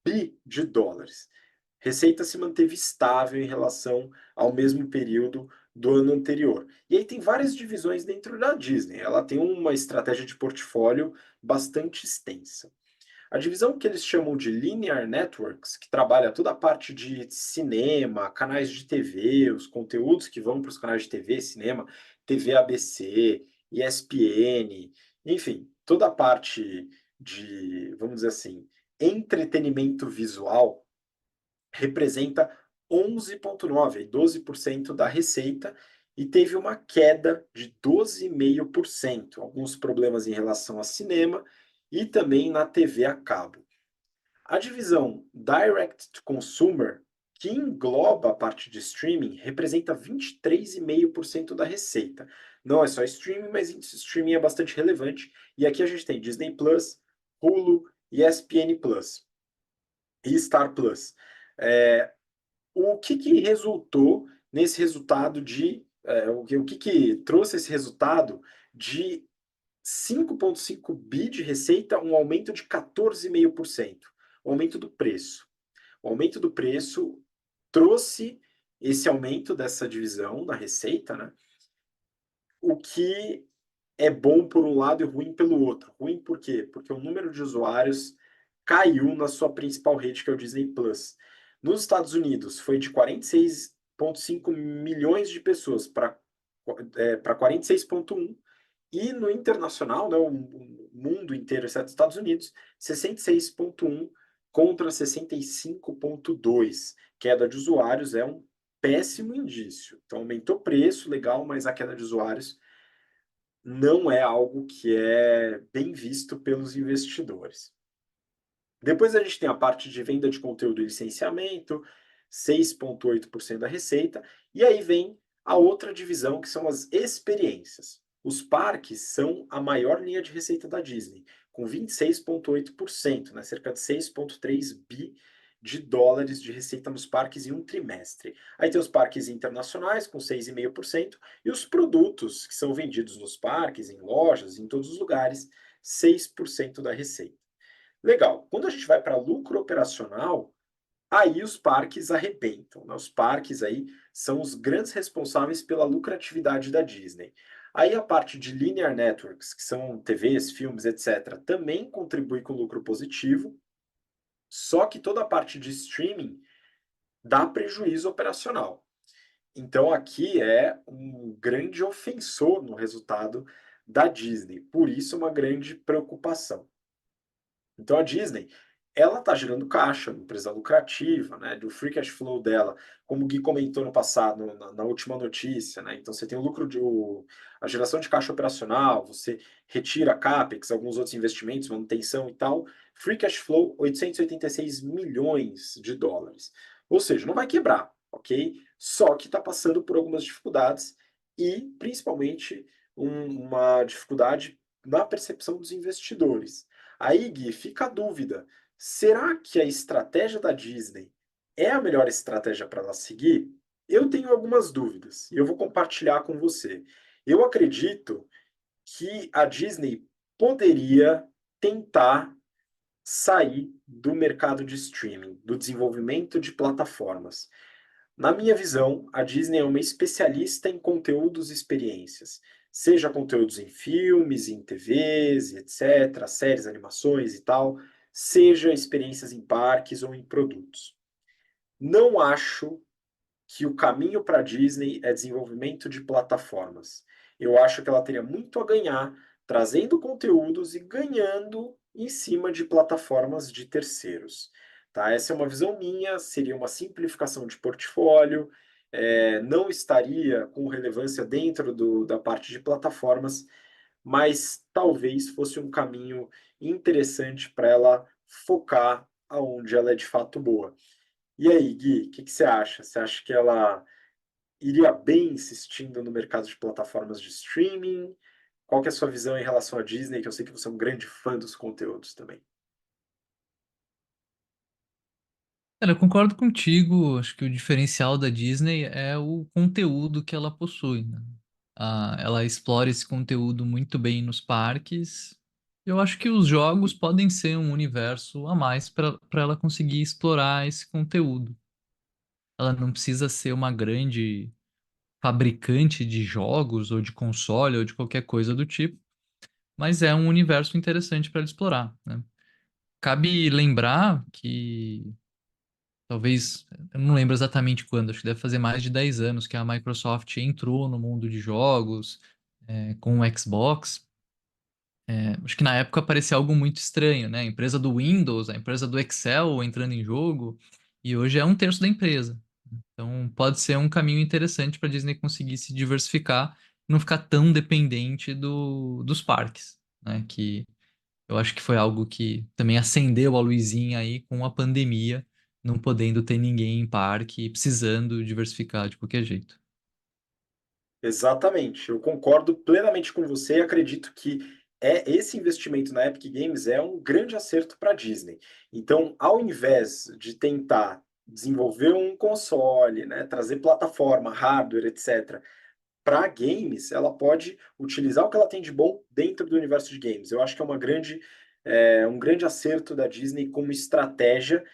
bi de dólares. Receita se manteve estável em relação ao mesmo período do ano anterior. E aí tem várias divisões dentro da Disney. Ela tem uma estratégia de portfólio bastante extensa. A divisão que eles chamam de Linear Networks, que trabalha toda a parte de cinema, canais de TV, os conteúdos que vão para os canais de TV, cinema, TV ABC, ESPN, enfim, toda a parte de, vamos dizer assim, entretenimento visual, representa 11,9%, 12% da receita, e teve uma queda de 12,5%. Alguns problemas em relação a cinema e também na TV a cabo. A divisão Direct to Consumer, que engloba a parte de streaming, representa 23,5% da receita. Não é só streaming, mas streaming é bastante relevante. E aqui a gente tem Disney Plus, Hulu, ESPN Plus e Star Plus. O que resultou nesse resultado de. O que trouxe esse resultado de 5,5 bi de receita, um aumento de 14,5%. O aumento do preço. O aumento do preço trouxe esse aumento dessa divisão na receita, né? O que é bom por um lado e ruim pelo outro. Ruim por quê? Porque o número de usuários caiu na sua principal rede, que é o Disney Plus. Nos Estados Unidos, foi de 46,5 milhões de pessoas para 46,1, e no internacional, né, o mundo inteiro, exceto os Estados Unidos, 66,1 contra 65,2. Queda de usuários é um péssimo indício. Então, aumentou o preço, legal, mas a queda de usuários não é algo que é bem visto pelos investidores. Depois a gente tem a parte de venda de conteúdo e licenciamento, 6,8% da receita, e aí vem a outra divisão, que são as experiências. Os parques são a maior linha de receita da Disney, com 26,8%, né, cerca de 6,3 bi de dólares de receita nos parques em um trimestre. Aí tem os parques internacionais, com 6,5%, e os produtos que são vendidos nos parques, em lojas, em todos os lugares, 6% da receita. Legal. Quando a gente vai para lucro operacional, aí os parques arrebentam, né? Os parques aí são os grandes responsáveis pela lucratividade da Disney. Aí a parte de linear networks, que são TVs, filmes, etc., também contribui com lucro positivo, só que toda a parte de streaming dá prejuízo operacional. Então aqui é um grande ofensor no resultado da Disney, por isso uma grande preocupação. Então a Disney, ela está gerando caixa, uma empresa lucrativa, né, do free cash flow dela, como o Gui comentou no passado, na última notícia, né, então você tem o lucro a geração de caixa operacional, você retira CAPEX, alguns outros investimentos, manutenção e tal, free cash flow 886 milhões de dólares. Ou seja, não vai quebrar, ok? Só que está passando por algumas dificuldades e, principalmente, uma dificuldade na percepção dos investidores. Aí, Gui, fica a dúvida: será que a estratégia da Disney é a melhor estratégia para ela seguir? Eu tenho algumas dúvidas e eu vou compartilhar com você. Eu acredito que a Disney poderia tentar sair do mercado de streaming, do desenvolvimento de plataformas. Na minha visão, a Disney é uma especialista em conteúdos e experiências, seja conteúdos em filmes, em TVs, etc., séries, animações e tal, seja experiências em parques ou em produtos. Não acho que o caminho para a Disney é desenvolvimento de plataformas. Eu acho que ela teria muito a ganhar trazendo conteúdos e ganhando em cima de plataformas de terceiros. Tá? Essa é uma visão minha, seria uma simplificação de portfólio, não estaria com relevância dentro da parte de plataformas, mas talvez fosse um caminho interessante para ela focar aonde ela é de fato boa. E aí, Gui, o que você acha? Você acha que ela iria bem insistindo no mercado de plataformas de streaming? Qual que é a sua visão em relação à Disney, que eu sei que você é um grande fã dos conteúdos também. Cara, eu concordo contigo. Acho que o diferencial da Disney é o conteúdo que ela possui, né? Ela explora esse conteúdo muito bem nos parques, Eu acho que os jogos podem ser um universo a mais para ela conseguir explorar esse conteúdo. Ela não precisa ser uma grande fabricante de jogos ou de console ou de qualquer coisa do tipo, mas é um universo interessante para ela explorar, né? Cabe lembrar que talvez, eu não lembro exatamente quando, acho que deve fazer mais de 10 anos que a Microsoft entrou no mundo de jogos, com o Xbox. Acho que na época parecia algo muito estranho, né? A empresa do Windows, a empresa do Excel entrando em jogo, e hoje é um terço da empresa. Então pode ser um caminho interessante para a Disney conseguir se diversificar e não ficar tão dependente dos parques, né? Que eu acho que foi algo que também acendeu a luzinha aí com a pandemia, não podendo ter ninguém em parque e precisando diversificar de qualquer jeito. Exatamente, eu concordo plenamente com você e acredito que esse investimento na Epic Games é um grande acerto para a Disney. Então, ao invés de tentar desenvolver um console, né, trazer plataforma, hardware, etc., para games, ela pode utilizar o que ela tem de bom dentro do universo de games. Eu acho que é um grande acerto da Disney como estratégia.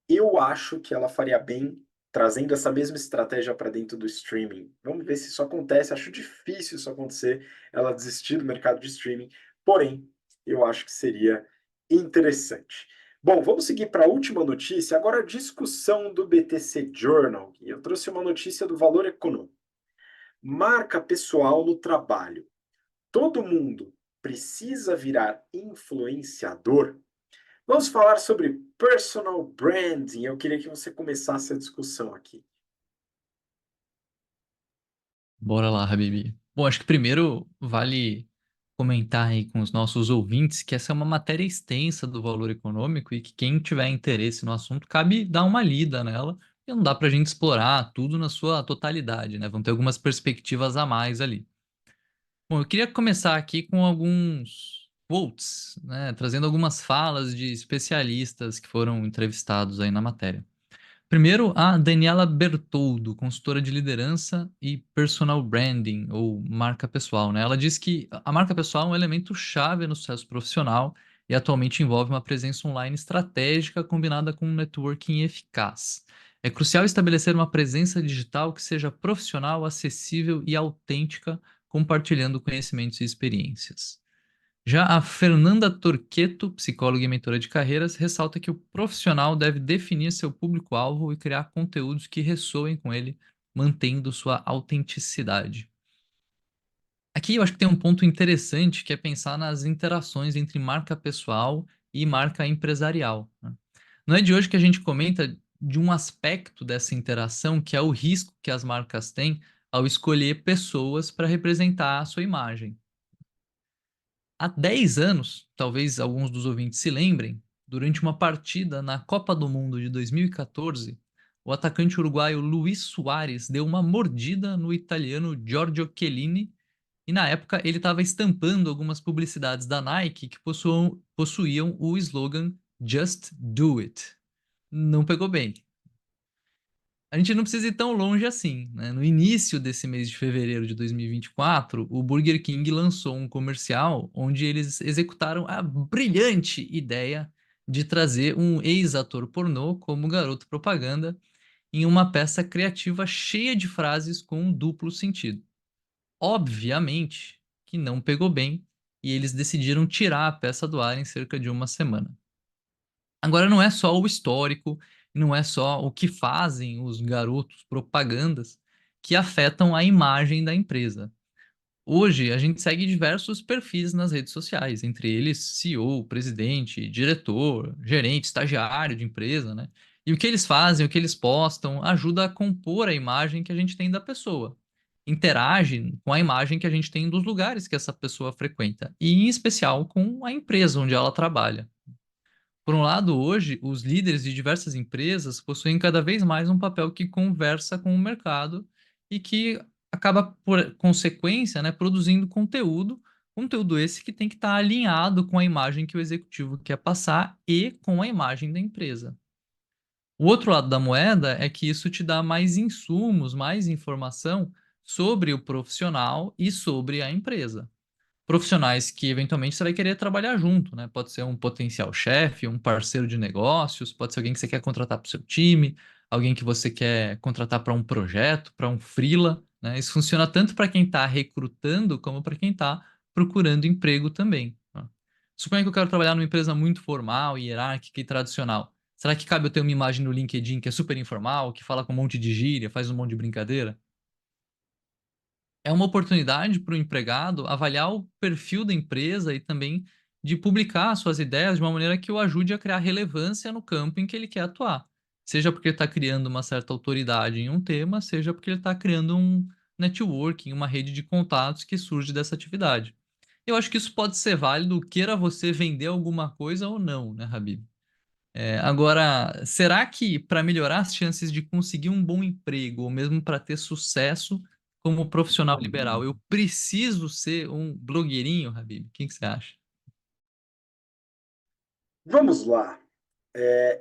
Eu acho que ela faria bem trazendo essa mesma estratégia para dentro do streaming. Vamos ver se isso acontece. Acho difícil isso acontecer, ela desistir do mercado de streaming, porém, eu acho que seria interessante. Bom, vamos seguir para a última notícia. Agora, a discussão do BTC Journal. E eu trouxe uma notícia do Valor Econômico. Marca pessoal no trabalho. Todo mundo precisa virar influenciador? Vamos falar sobre personal branding. Eu queria que você começasse a discussão aqui. Bora lá, Habibi. Bom, acho que primeiro vale comentar aí com os nossos ouvintes que essa é uma matéria extensa do valor econômico e que quem tiver interesse no assunto cabe dar uma lida nela, e não dá para a gente explorar tudo na sua totalidade, né? Vão ter algumas perspectivas a mais ali. Bom, eu queria começar aqui com alguns quotes, né? Trazendo algumas falas de especialistas que foram entrevistados aí na matéria. Primeiro, a Daniela Bertoldo, consultora de liderança e personal branding, ou marca pessoal, né? Ela diz que a marca pessoal é um elemento chave no sucesso profissional e atualmente envolve uma presença online estratégica combinada com um networking eficaz. É crucial estabelecer uma presença digital que seja profissional, acessível e autêntica, compartilhando conhecimentos e experiências. Já a Fernanda Torqueto, psicóloga e mentora de carreiras, ressalta que o profissional deve definir seu público-alvo e criar conteúdos que ressoem com ele, mantendo sua autenticidade. Aqui eu acho que tem um ponto interessante que é pensar nas interações entre marca pessoal e marca empresarial, né? Não é de hoje que a gente comenta de um aspecto dessa interação que é o risco que as marcas têm ao escolher pessoas para representar a sua imagem. Há 10 anos, talvez alguns dos ouvintes se lembrem, durante uma partida na Copa do Mundo de 2014, o atacante uruguaio Luis Suárez deu uma mordida no italiano Giorgio Chiellini e na época ele estava estampando algumas publicidades da Nike que possuíam o slogan Just Do It. Não pegou bem. A gente não precisa ir tão longe assim, né? No início desse mês de fevereiro de 2024, o Burger King lançou um comercial onde eles executaram a brilhante ideia de trazer um ex-ator pornô como garoto propaganda em uma peça criativa cheia de frases com um duplo sentido. Obviamente que não pegou bem e eles decidiram tirar a peça do ar em cerca de uma semana. Agora não é só o histórico, não é só o que fazem os garotos propagandas que afetam a imagem da empresa. Hoje a gente segue diversos perfis nas redes sociais, entre eles CEO, presidente, diretor, gerente, estagiário de empresa, né? E o que eles fazem, o que eles postam, ajuda a compor a imagem que a gente tem da pessoa. Interage com a imagem que a gente tem dos lugares que essa pessoa frequenta, e em especial com a empresa onde ela trabalha. Por um lado, hoje, os líderes de diversas empresas possuem cada vez mais um papel que conversa com o mercado e que acaba, por consequência, né, produzindo conteúdo, conteúdo esse que tem que estar alinhado com a imagem que o executivo quer passar e com a imagem da empresa. O outro lado da moeda é que isso te dá mais insumos, mais informação sobre o profissional e sobre a empresa. profissionais que eventualmente você vai querer trabalhar junto, né? Pode ser um potencial chefe, um parceiro de negócios, pode ser alguém que você quer contratar para o seu time, alguém que você quer contratar para um projeto, para um freela, né? Isso funciona tanto para quem está recrutando como para quem está procurando emprego também, tá? Suponha que eu quero trabalhar numa empresa muito formal, hierárquica e tradicional. Será que cabe eu ter uma imagem no LinkedIn que é super informal, que fala com um monte de gíria, faz um monte de brincadeira? É uma oportunidade para o empregado avaliar o perfil da empresa e também de publicar suas ideias de uma maneira que o ajude a criar relevância no campo em que ele quer atuar. Seja porque ele está criando uma certa autoridade em um tema, seja porque ele está criando um networking, uma rede de contatos que surge dessa atividade. Eu acho que isso pode ser válido, queira você vender alguma coisa ou não, né, Habib? Agora, será que para melhorar as chances de conseguir um bom emprego, ou mesmo para ter sucesso como profissional liberal, eu preciso ser um blogueirinho, Habib? O que você acha? Vamos lá.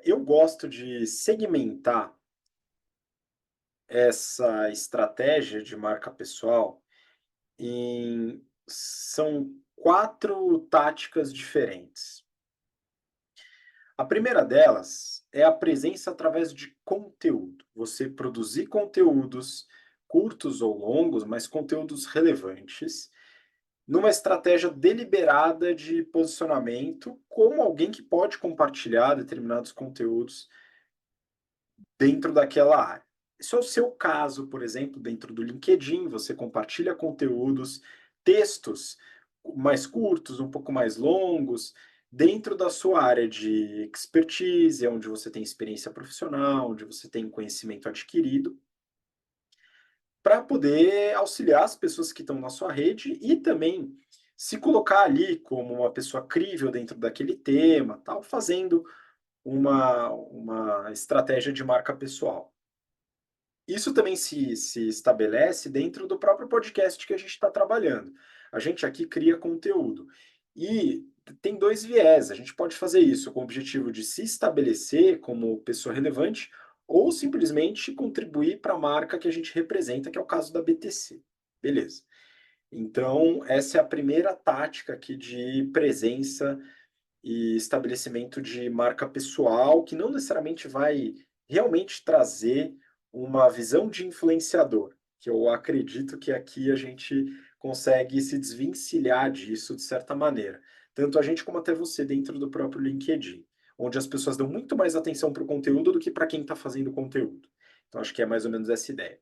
Eu gosto de segmentar essa estratégia de marca pessoal em são 4 táticas diferentes. A primeira delas é a presença através de conteúdo. Você produzir conteúdos curtos ou longos, mas conteúdos relevantes, numa estratégia deliberada de posicionamento, como alguém que pode compartilhar determinados conteúdos dentro daquela área. Isso é o seu caso, por exemplo, dentro do LinkedIn, você compartilha conteúdos, textos mais curtos, um pouco mais longos, dentro da sua área de expertise, onde você tem experiência profissional, onde você tem conhecimento adquirido, para poder auxiliar as pessoas que estão na sua rede e também se colocar ali como uma pessoa crível dentro daquele tema, tal, fazendo uma estratégia de marca pessoal. Isso também se estabelece dentro do próprio podcast que a gente está trabalhando. A gente aqui cria conteúdo. E tem 2 viés, a gente pode fazer isso com o objetivo de se estabelecer como pessoa relevante ou simplesmente contribuir para a marca que a gente representa, que é o caso da BTC. Beleza. Então, essa é a primeira tática aqui de presença e estabelecimento de marca pessoal, que não necessariamente vai realmente trazer uma visão de influenciador, que eu acredito que aqui a gente consegue se desvencilhar disso de certa maneira. Tanto a gente como até você dentro do próprio LinkedIn, onde as pessoas dão muito mais atenção para o conteúdo do que para quem está fazendo o conteúdo. Então, acho que é mais ou menos essa ideia.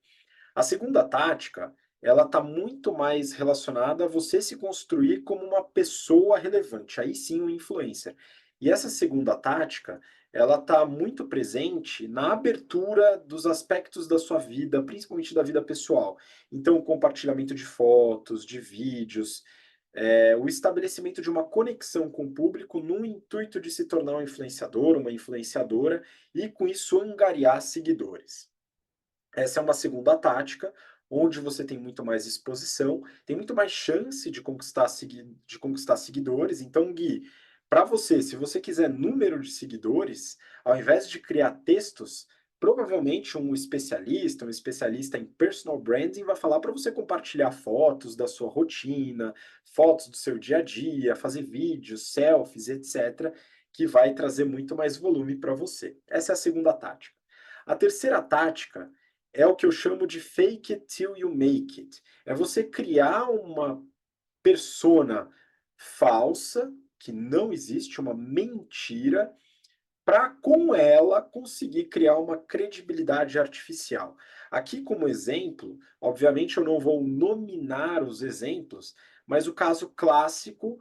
A segunda tática, ela está muito mais relacionada a você se construir como uma pessoa relevante, aí sim um influencer. E essa segunda tática, ela está muito presente na abertura dos aspectos da sua vida, principalmente da vida pessoal. Então, o compartilhamento de fotos, de vídeos, o estabelecimento de uma conexão com o público no intuito de se tornar um influenciador, uma influenciadora, e com isso angariar seguidores. Essa é uma segunda tática, onde você tem muito mais exposição, tem muito mais chance de conquistar seguidores. Então, Gui, para você, se você quiser número de seguidores, ao invés de criar textos, provavelmente um especialista em personal branding, vai falar para você compartilhar fotos da sua rotina, fotos do seu dia a dia, fazer vídeos, selfies, etc., que vai trazer muito mais volume para você. Essa é a segunda tática. A terceira tática é o que eu chamo de fake it till you make it. É você criar uma persona falsa, que não existe, uma mentira, para com ela conseguir criar uma credibilidade artificial. Aqui, como exemplo, obviamente eu não vou nominar os exemplos, mas o caso clássico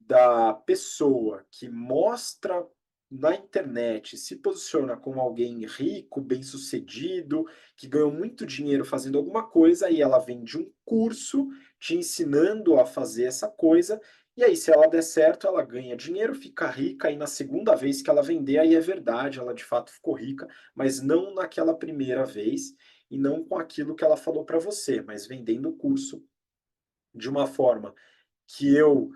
da pessoa que mostra na internet, se posiciona como alguém rico, bem-sucedido, que ganhou muito dinheiro fazendo alguma coisa, e ela vende um curso te ensinando a fazer essa coisa, e aí, se ela der certo, ela ganha dinheiro, fica rica, e na segunda vez que ela vender, aí é verdade, ela de fato ficou rica, mas não naquela primeira vez, e não com aquilo que ela falou para você, mas vendendo o curso de uma forma que eu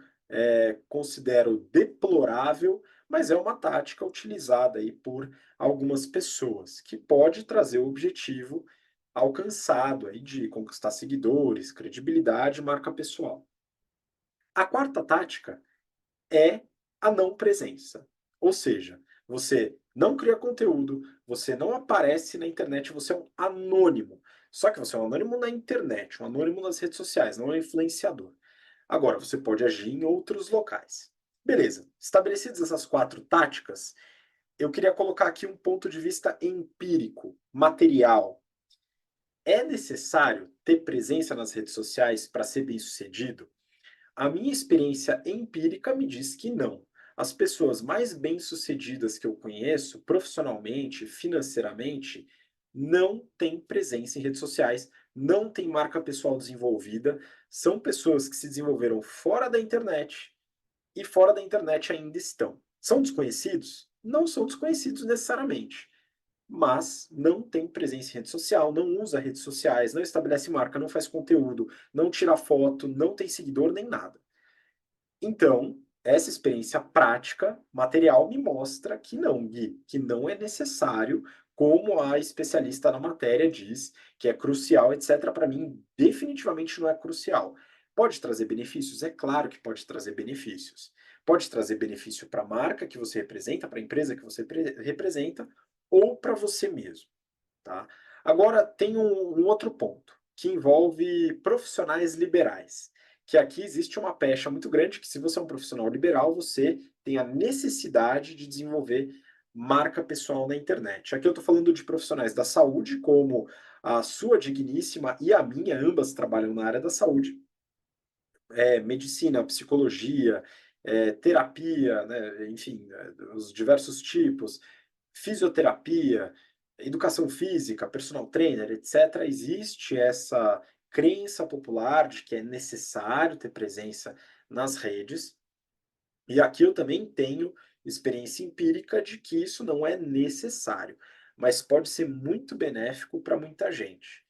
considero deplorável, mas é uma tática utilizada aí por algumas pessoas, que pode trazer o objetivo alcançado aí de conquistar seguidores, credibilidade, marca pessoal. A quarta tática é a não presença. Ou seja, você não cria conteúdo, você não aparece na internet, você é um anônimo. Só que você é um anônimo na internet, um anônimo nas redes sociais, não é um influenciador. Agora, você pode agir em outros locais. Beleza, estabelecidas essas quatro táticas, eu queria colocar aqui um ponto de vista empírico, material. É necessário ter presença nas redes sociais para ser bem-sucedido? A minha experiência empírica me diz que não. As pessoas mais bem-sucedidas que eu conheço, profissionalmente, financeiramente, não têm presença em redes sociais, não têm marca pessoal desenvolvida, são pessoas que se desenvolveram fora da internet e fora da internet ainda estão. São desconhecidos? Não são desconhecidos necessariamente, mas não tem presença em rede social, não usa redes sociais, não estabelece marca, não faz conteúdo, não tira foto, não tem seguidor nem nada. Então, essa experiência prática, material, me mostra que não, Gui, que não é necessário, como a especialista na matéria diz, que é crucial, etc. Para mim, definitivamente não é crucial. Pode trazer benefícios? É claro que pode trazer benefícios. Pode trazer benefício para a marca que você representa, para a empresa que você representa, ou para você mesmo. Tá? Agora, tem um outro ponto, que envolve profissionais liberais. Que aqui existe uma pecha muito grande, que se você é um profissional liberal, você tem a necessidade de desenvolver marca pessoal na internet. Aqui eu estou falando de profissionais da saúde, como a sua digníssima e a minha, ambas trabalham na área da saúde, medicina, psicologia, terapia, né, enfim, os diversos tipos, fisioterapia, educação física, personal trainer, etc., existe essa crença popular de que é necessário ter presença nas redes. E aqui eu também tenho experiência empírica de que isso não é necessário, mas pode ser muito benéfico para muita gente.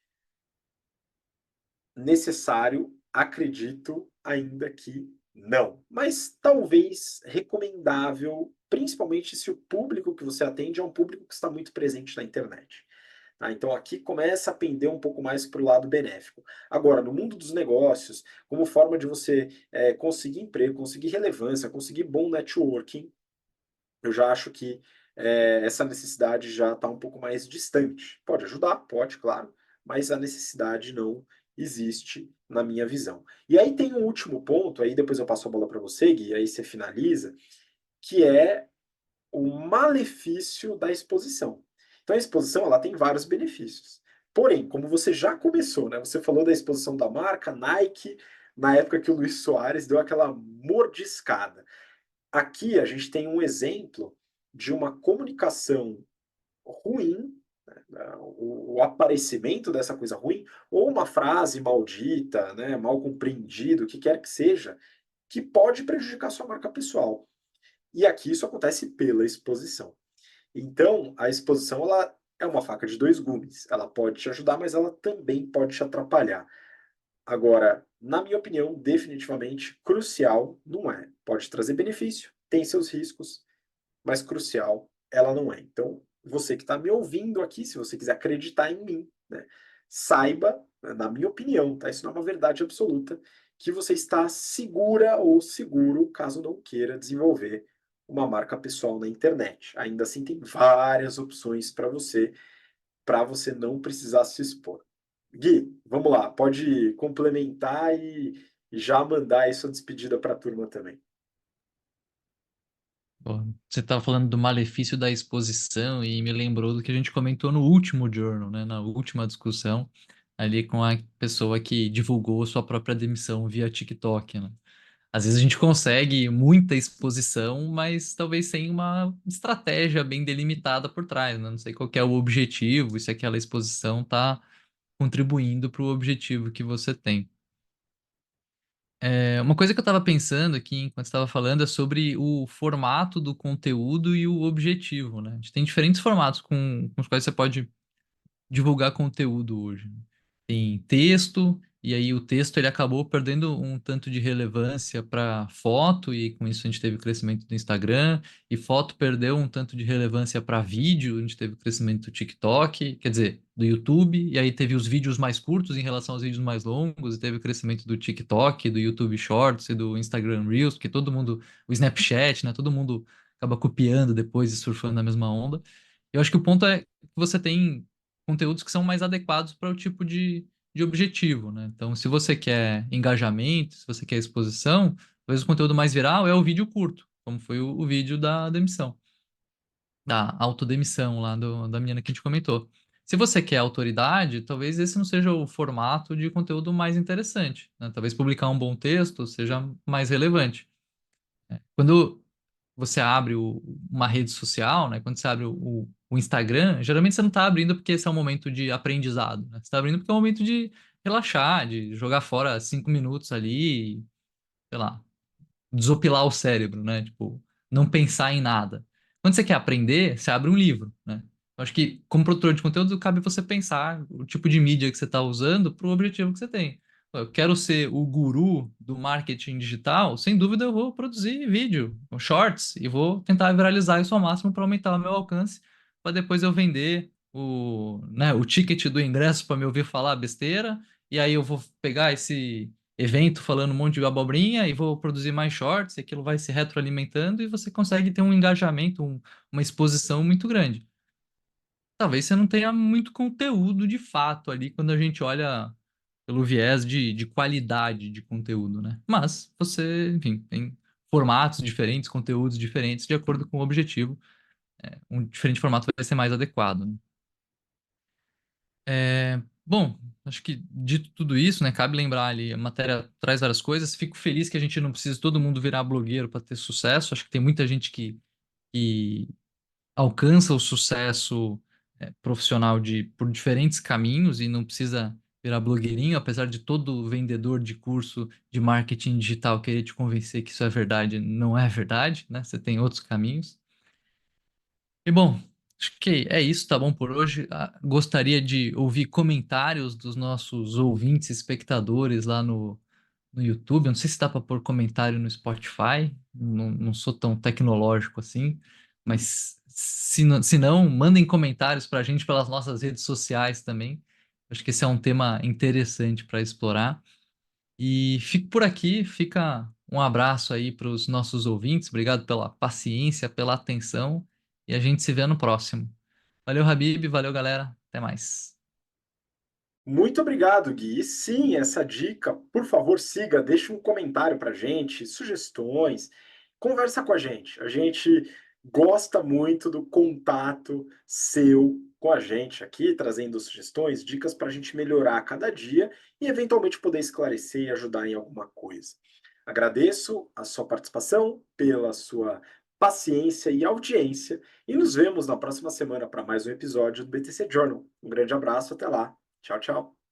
Necessário, acredito ainda que não, mas talvez recomendável, principalmente se o público que você atende é um público que está muito presente na internet. Tá? Então aqui começa a pender um pouco mais para o lado benéfico. Agora, no mundo dos negócios, como forma de você conseguir emprego, conseguir relevância, conseguir bom networking, eu já acho que essa necessidade já está um pouco mais distante. Pode ajudar, pode, claro, mas a necessidade não existe na minha visão. E aí tem um último ponto, aí depois eu passo a bola para você, Gui, aí você finaliza, que é o malefício da exposição. Então a exposição ela tem vários benefícios. Porém, como você já começou, né? Você falou da exposição da marca Nike na época que o Luiz Soares deu aquela mordiscada. Aqui a gente tem um exemplo de uma comunicação ruim, né, o aparecimento dessa coisa ruim, ou uma frase maldita, né, mal compreendida, o que quer que seja, que pode prejudicar sua marca pessoal. E aqui isso acontece pela exposição. Então, a exposição ela é uma faca de dois gumes. Ela pode te ajudar, mas ela também pode te atrapalhar. Agora, na minha opinião, definitivamente crucial não é. Pode trazer benefício, tem seus riscos, mas crucial ela não é. Então, você que está me ouvindo aqui, se você quiser acreditar em mim, né, saiba, na minha opinião, tá? Isso não é uma verdade absoluta, que você está segura ou seguro caso não queira desenvolver uma marca pessoal na internet. Ainda assim, tem várias opções para você não precisar se expor. Gui, vamos lá, pode complementar e já mandar aí sua despedida para a turma também. Bom, você estava falando do malefício da exposição e me lembrou do que a gente comentou no último journal, né? Na última discussão, ali com a pessoa que divulgou sua própria demissão via TikTok, né? Às vezes a gente consegue muita exposição, mas talvez sem uma estratégia bem delimitada por trás, né? Não sei qual que é o objetivo, e se aquela exposição está contribuindo para o objetivo que você tem. Uma coisa que eu estava pensando aqui enquanto estava falando é sobre o formato do conteúdo e o objetivo, né? A gente tem diferentes formatos com os quais você pode divulgar conteúdo hoje, né? Tem texto e aí o texto ele acabou perdendo um tanto de relevância para foto, e com isso a gente teve o crescimento do Instagram, e foto perdeu um tanto de relevância para vídeo, a gente teve o crescimento do TikTok, quer dizer, do YouTube, e aí teve os vídeos mais curtos em relação aos vídeos mais longos, e teve o crescimento do TikTok, do YouTube Shorts e do Instagram Reels, porque todo mundo, o Snapchat, né, todo mundo acaba copiando depois e surfando na mesma onda. Eu acho que o ponto é que você tem conteúdos que são mais adequados para o tipo de objetivo, né? Então, se você quer engajamento, se você quer exposição, talvez o conteúdo mais viral é o vídeo curto, como foi o vídeo da demissão, da autodemissão lá da menina que a gente comentou. Se você quer autoridade, talvez esse não seja o formato de conteúdo mais interessante, né? Talvez publicar um bom texto seja mais relevante. Quando você abre uma rede social, né? Quando você abre o Instagram, geralmente você não está abrindo porque esse é um momento de aprendizado, né? Você está abrindo porque é um momento de relaxar, de jogar fora 5 minutos ali, sei lá, desopilar o cérebro, né? Tipo, não pensar em nada. Quando você quer aprender, você abre um livro, né? Eu acho que, como produtor de conteúdo, cabe você pensar o tipo de mídia que você está usando para o objetivo que você tem. Eu quero ser o guru do marketing digital, sem dúvida eu vou produzir vídeo, shorts, e vou tentar viralizar isso ao máximo para aumentar o meu alcance, para depois eu vender o ticket do ingresso para me ouvir falar besteira, e aí eu vou pegar esse evento falando um monte de abobrinha e vou produzir mais shorts, e aquilo vai se retroalimentando e você consegue ter um engajamento, uma exposição muito grande. Talvez você não tenha muito conteúdo de fato ali quando a gente olha pelo viés de qualidade de conteúdo, né? Mas você, enfim, tem formatos diferentes, conteúdos diferentes de acordo com o objetivo. Um diferente formato vai ser mais adequado, né? Bom, acho que dito tudo isso, né, cabe lembrar ali, a matéria traz várias coisas. Fico feliz que a gente não precisa todo mundo virar blogueiro para ter sucesso. Acho que tem muita gente que alcança o sucesso profissional por diferentes caminhos e não precisa virar blogueirinho, apesar de todo vendedor de curso de marketing digital querer te convencer que isso é verdade, não é verdade, né? Você tem outros caminhos. E bom, acho que é isso, tá bom por hoje. Gostaria de ouvir comentários dos nossos ouvintes, espectadores lá no YouTube. Eu não sei se dá para pôr comentário no Spotify, não sou tão tecnológico assim, mas se não, mandem comentários para a gente pelas nossas redes sociais também. Acho que esse é um tema interessante para explorar. E fico por aqui, fica um abraço aí para os nossos ouvintes. Obrigado pela paciência, pela atenção, e a gente se vê no próximo. Valeu, Habib, valeu, galera. Até mais. Muito obrigado, Gui. E sim, essa dica, por favor, siga, deixe um comentário para gente, sugestões, conversa com a gente. A gente gosta muito do contato seu com a gente aqui, trazendo sugestões, dicas para a gente melhorar a cada dia e eventualmente poder esclarecer e ajudar em alguma coisa. Agradeço a sua participação, pela sua paciência e audiência, e nos vemos na próxima semana para mais um episódio do BTC Journal. Um grande abraço, até lá. Tchau, tchau.